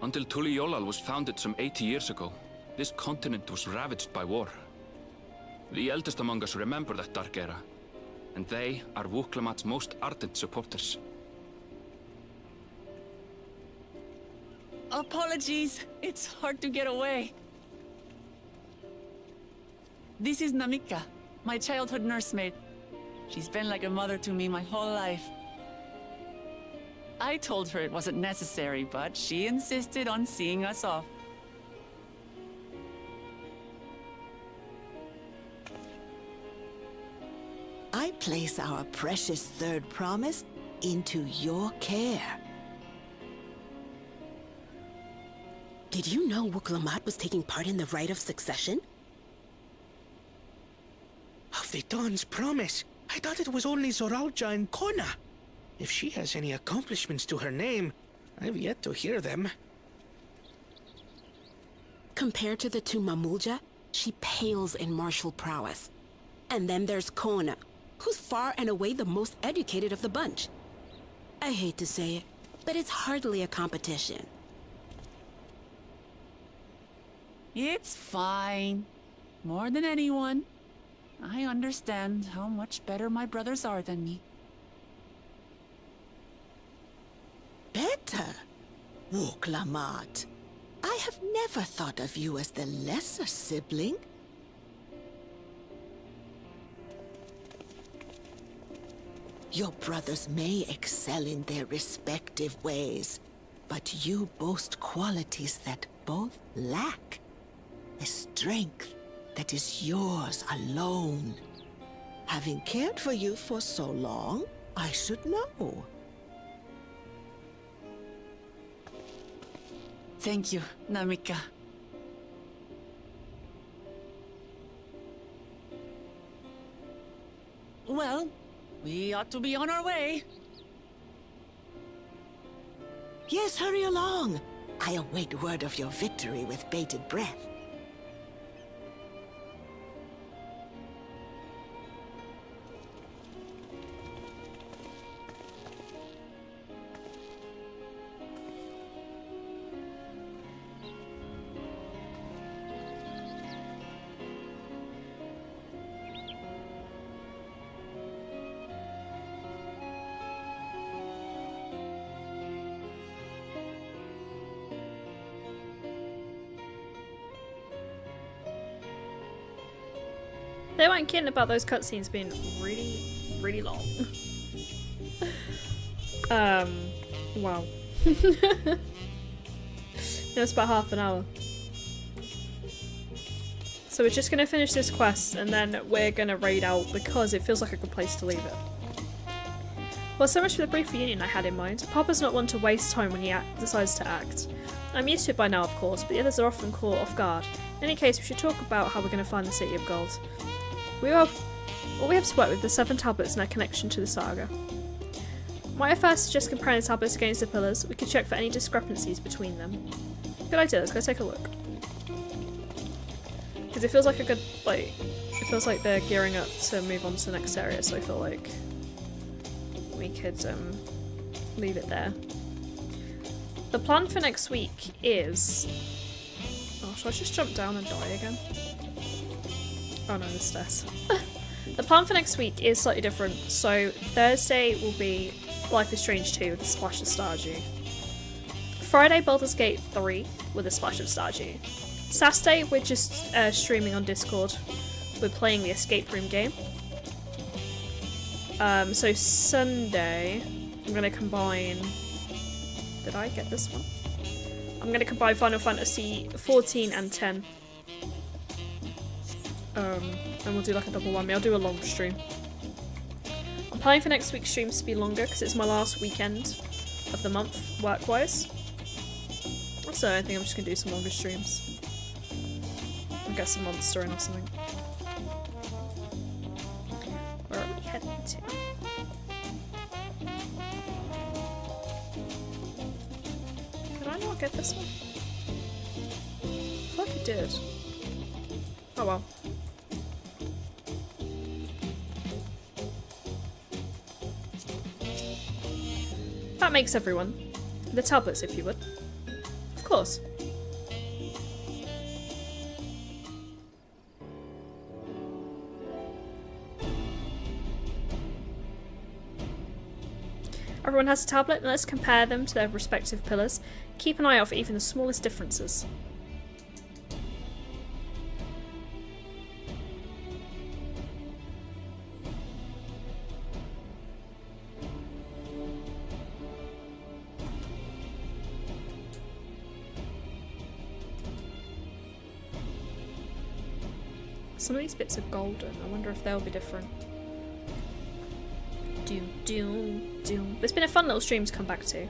Until Tuliolal was founded some 80 years ago, this continent was ravaged by war. The eldest among us remember that dark era, and they are Wuklamat's most ardent supporters. Apologies, it's hard to get away. This is Namika, my childhood nursemaid. She's been like a mother to me my whole life. I told her it wasn't necessary, but she insisted on seeing us off. I place our precious Third Promise into your care. Did you know Wuklamat was taking part in the rite of succession? Of the Dawn's promise? I thought it was only Zoralja and Kona. If she has any accomplishments to her name, I've yet to hear them. Compared to the two Mamulja, she pales in martial prowess. And then there's Kona, who's far and away the most educated of the bunch. I hate to say it, but it's hardly a competition. It's fine. More than anyone. I understand how much better my brothers are than me. Better? Wuklamat, I have never thought of you as the lesser sibling. Your brothers may excel in their respective ways, but you boast qualities that both lack. A strength that is yours alone. Having cared for you for so long, I should know. Thank you, Namika. Well, we ought to be on our way. Yes, hurry along. I await word of your victory with bated breath. They weren't kidding about those cutscenes being really, really long. Wow. It was about half an hour. So we're just going to finish this quest and then we're going to raid out because it feels like a good place to leave it. Well, so much for the brief reunion I had in mind. Papa's not one to waste time when he decides to act. I'm used to it by now, of course, but the others are often caught off guard. In any case, we should talk about how we're going to find the City of Gold. All we have to work with the 7 tablets and their connection to the saga. Might I first suggest comparing the tablets against the pillars? We could check for any discrepancies between them. Good idea, let's go take a look. Because it feels like a good, it feels like they're gearing up to move on to the next area, so I feel like we could leave it there. The plan for next week is... Oh, should I just jump down and die again? Oh no, the stairs. The plan for next week is slightly different. So Thursday will be Life is Strange 2 with a splash of Stardew. Friday, Baldur's Gate 3 with a splash of Stardew. Saturday, we're just streaming on Discord. We're playing the escape room game. So Sunday, I'm going to combine... Did I get this one? I'm going to combine Final Fantasy 14 and 10. And we'll do like a double whammy. I'll do a long stream. I'm planning for next week's streams to be longer because it's my last weekend of the month, work-wise. So I think I'm just going to do some longer streams. And get some monster in or something. Where are we heading to? Did I not get this one? I feel like I did. Oh well. That makes everyone. The tablets, if you would. Of course. Everyone has a tablet, and let's compare them to their respective pillars. Keep an eye out for even the smallest differences. Some of these bits are golden. I wonder if they'll be different. Doom, doom, doom. It's been a fun little stream to come back to. I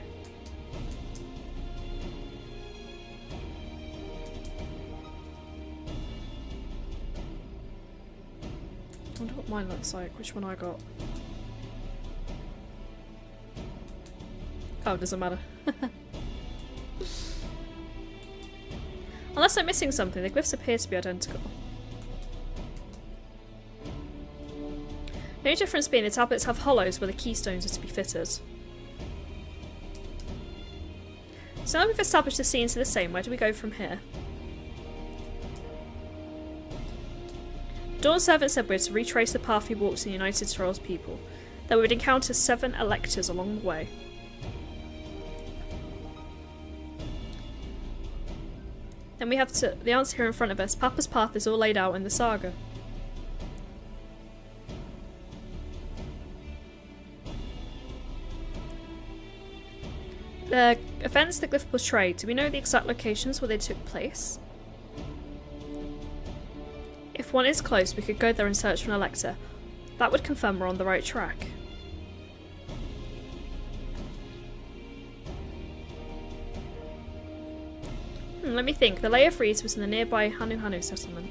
wonder what mine looks like. Which one I got? Oh, it doesn't matter. Unless I'm missing something, the glyphs appear to be identical. The only difference being the tablets have hollows where the keystones are to be fitted. So now we've established the scenes are the same, where do we go from here? Dawn Servant said we're to retrace the path we walked to the United Trolls people, that we would encounter 7 electors along the way. Then we have the answer here in front of us. Papa's path is all laid out in the saga. The events the glyph portrayed, do we know the exact locations where they took place? If one is close, we could go there and search for an elector. That would confirm we're on the right track. Let me think. The Layer Freeze was in the nearby Hanu Hanu settlement.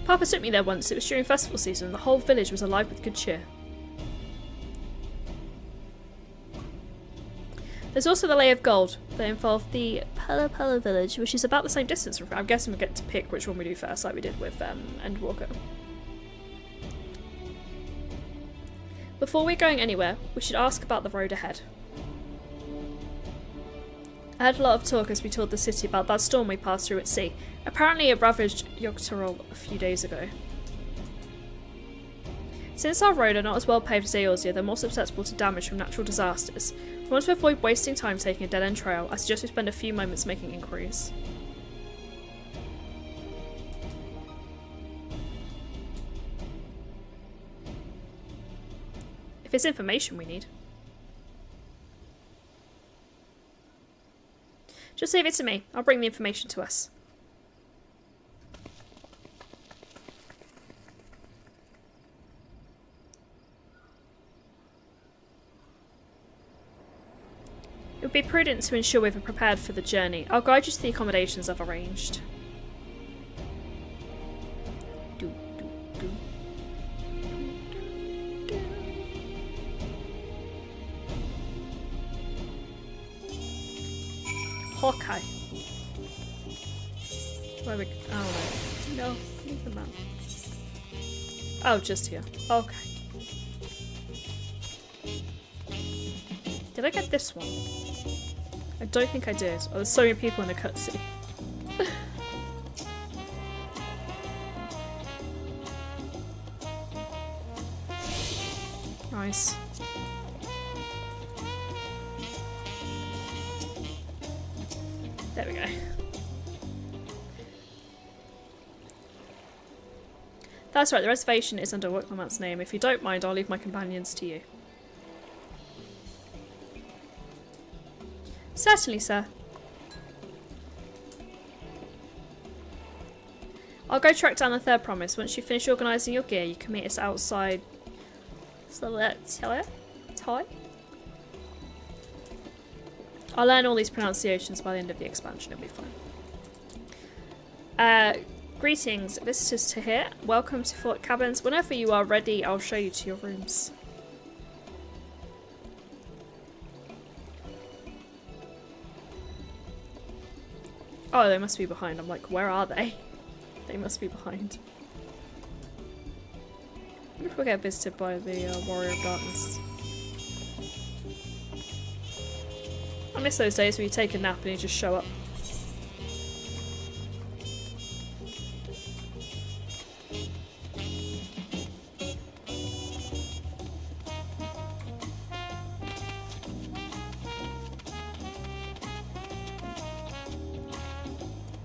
Papa took me there once. It was during festival season and the whole village was alive with good cheer. There's also the Layer of Gold that involved the Pella Pella village, which is about the same distance from... I'm guessing we get to pick which one we do first, like we did with Endwalker. Before we're going anywhere, we should ask about the road ahead. I heard a lot of talk as we toured the city about that storm we passed through at sea. Apparently it ravaged Yogg-Tyrol a few days ago. Since our road are not as well paved as Eorzea, they're more susceptible to damage from natural disasters. We want to avoid wasting time taking a dead-end trail. I suggest we spend a few moments making inquiries. If it's information we need. Just leave it to me. I'll bring the information to us. would be prudent to ensure we were prepared for the journey. I'll guide you to the accommodations I've arranged. Hawkeye. Where we? Oh no, leave the map. Oh, just here. Okay. Did I get this one? I don't think I did. Oh, there's so many people in the cutscene. Nice. There we go. That's right, the reservation is under Workman's name. If you don't mind, I'll leave my companions to you. Certainly, sir. I'll go track down the third promise. Once you finish organising your gear, you can meet us outside. Tie? I'll learn all these pronunciations by the end of the expansion. It'll be fine. Greetings, visitors to here. Welcome to Fort Cabins. Whenever you are ready, I'll show you to your rooms. Oh, they must be behind. I'm like, where are they? They must be behind. I wonder if we'll get visited by the Warrior of Darkness. I miss those days where you take a nap and you just show up.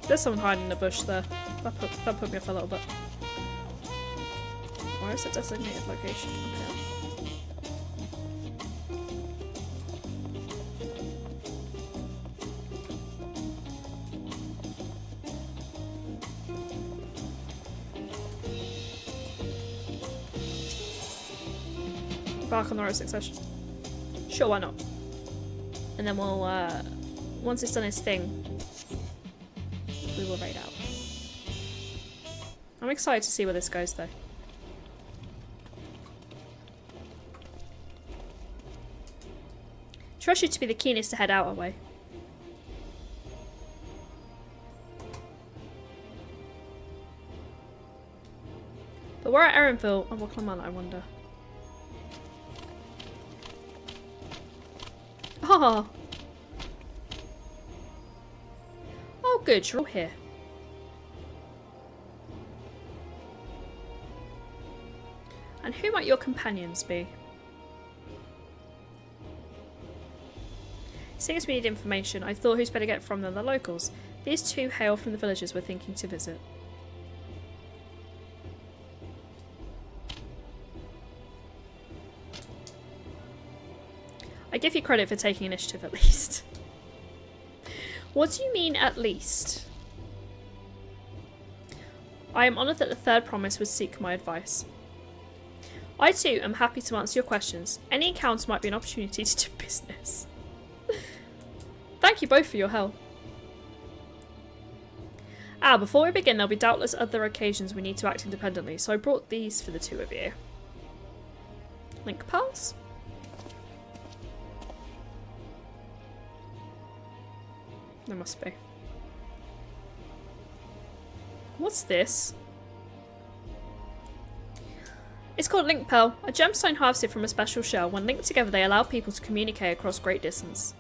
There's someone hiding in the bush there. That put me off a little bit. Where is the designated location? Okay. Back on the road succession. Sure, why not? And then we'll, once it's done its thing, we will raid out. I'm excited to see where this goes, though. Trust you to be the keenest to head out our way. But we're at Erenville and Waklamana, I wonder. Oh. Oh good, you're all here. And who might your companions be? Seeing as we need information, I thought who's better get from than the locals. These two hail from the villages we're thinking to visit. I give you credit for taking initiative at least. What do you mean at least? I am honoured that the third promise would seek my advice. I too am happy to answer your questions. Any encounter might be an opportunity to do business. Thank you both for your help. Before we begin, there'll be doubtless other occasions we need to act independently, so I brought these for the two of you. Link pearls? There must be. What's this? It's called Link Pearl, a gemstone harvested from a special shell. When linked together, they allow people to communicate across great distance.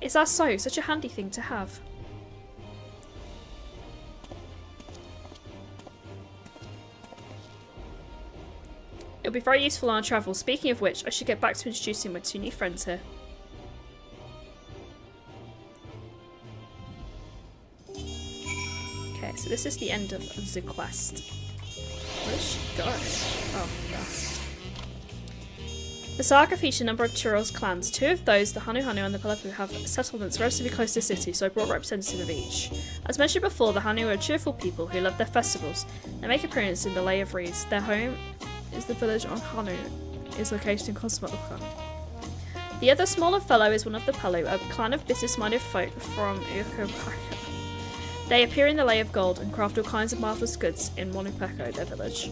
Is that so? Such a handy thing to have. It'll be very useful on our travels. Speaking of which, I should get back to introducing my two new friends here. Okay, so this is the end of the quest. Where does she go? Oh, yeah. The saga features a number of Tyrell's clans. Two of those, the Hanu Hanu and the Pelepu, have settlements relatively close to the city, so I brought a representative of each. As mentioned before, the Hanu are cheerful people who love their festivals. They make appearance in the Lay of Reeds. Their home is the village on Hanu. It is located in Consumaluka. The other smaller fellow is one of the Palu, a clan of business-minded folk from Ukopaka. They appear in the Lay of Gold and craft all kinds of marvellous goods in Monupeko, their village.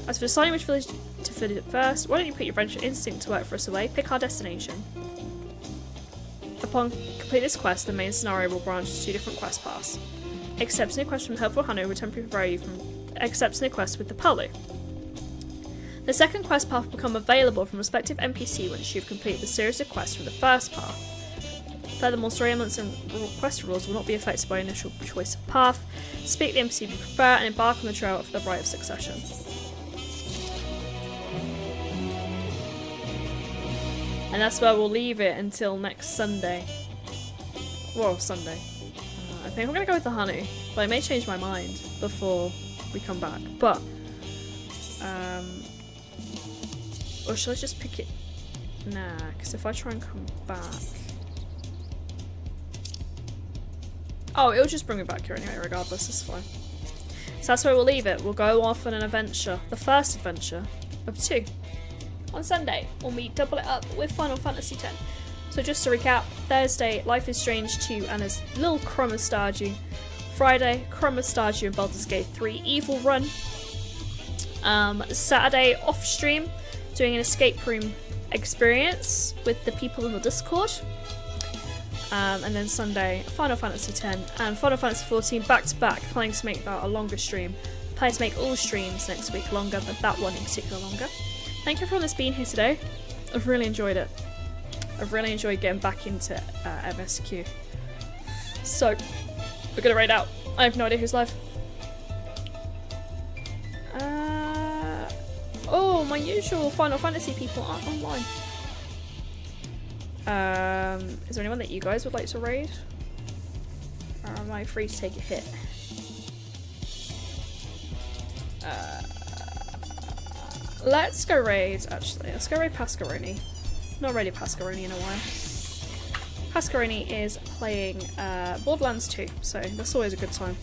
As for deciding which village to visit first, why don't you put your venture instinct to work for us away? Pick our destination. Upon complete this quest, the main scenario will branch to 2 different quest paths. Accepting a quest from the Helpful Hanu will temporarily vary you from accepting a quest with the Palu. The second quest path will become available from respective NPC once you've completed the series of quests from the first path. Furthermore, story elements and quest rules will not be affected by initial choice of path. Speak the NPC you prefer and embark on the trail of the Rite of Succession. And that's where we'll leave it until next Sunday. Well, Sunday. I think I'm going to go with the Hanu, but I may change my mind before we come back. But, or should I just pick it? Nah, because if I try and come back... Oh, it'll just bring me back here anyway, regardless, it's fine. So that's where we'll leave it. We'll go off on an adventure, the first adventure of 2. On Sunday, when we double it up with Final Fantasy X. So just to recap, Thursday, Life is Strange 2 and a little Crumb of Stardew. Friday, Crumb of Stardew and Baldur's Gate 3 Evil Run. Saturday, off stream, doing an escape room experience with the people in the Discord. And then Sunday, Final Fantasy X and Final Fantasy 14 back to back, planning to make that a longer stream. Planning to make all streams next week longer, but that one in particular longer. Thank you everyone that's been here today. I've really enjoyed it. I've really enjoyed getting back into MSQ. So, we're gonna raid out. I have no idea who's live. Oh, my usual Final Fantasy people aren't online. Is there anyone that you guys would like to raid? Or am I free to take a hit? Let's go raid, actually. Let's go raid Pascaroni. Not raided Pascaroni in a while. Pascaroni is playing Borderlands 2, so that's always a good time.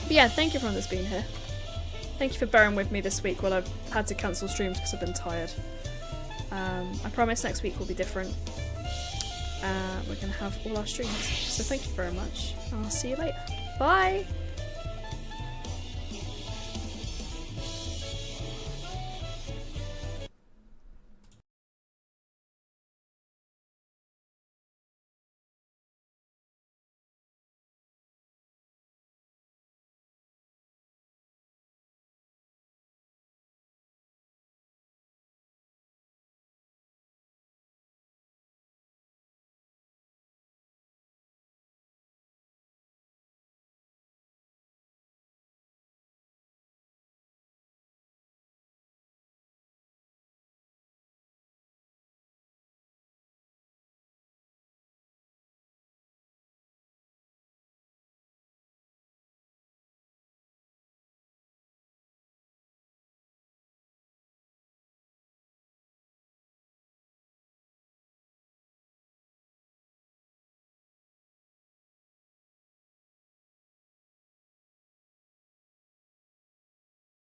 But yeah, thank you everyone that's been here. Thank you for bearing with me this week while I've had to cancel streams because I've been tired. I promise next week will be different. We're going to have all our streams. So thank you very much. I'll see you later. Bye!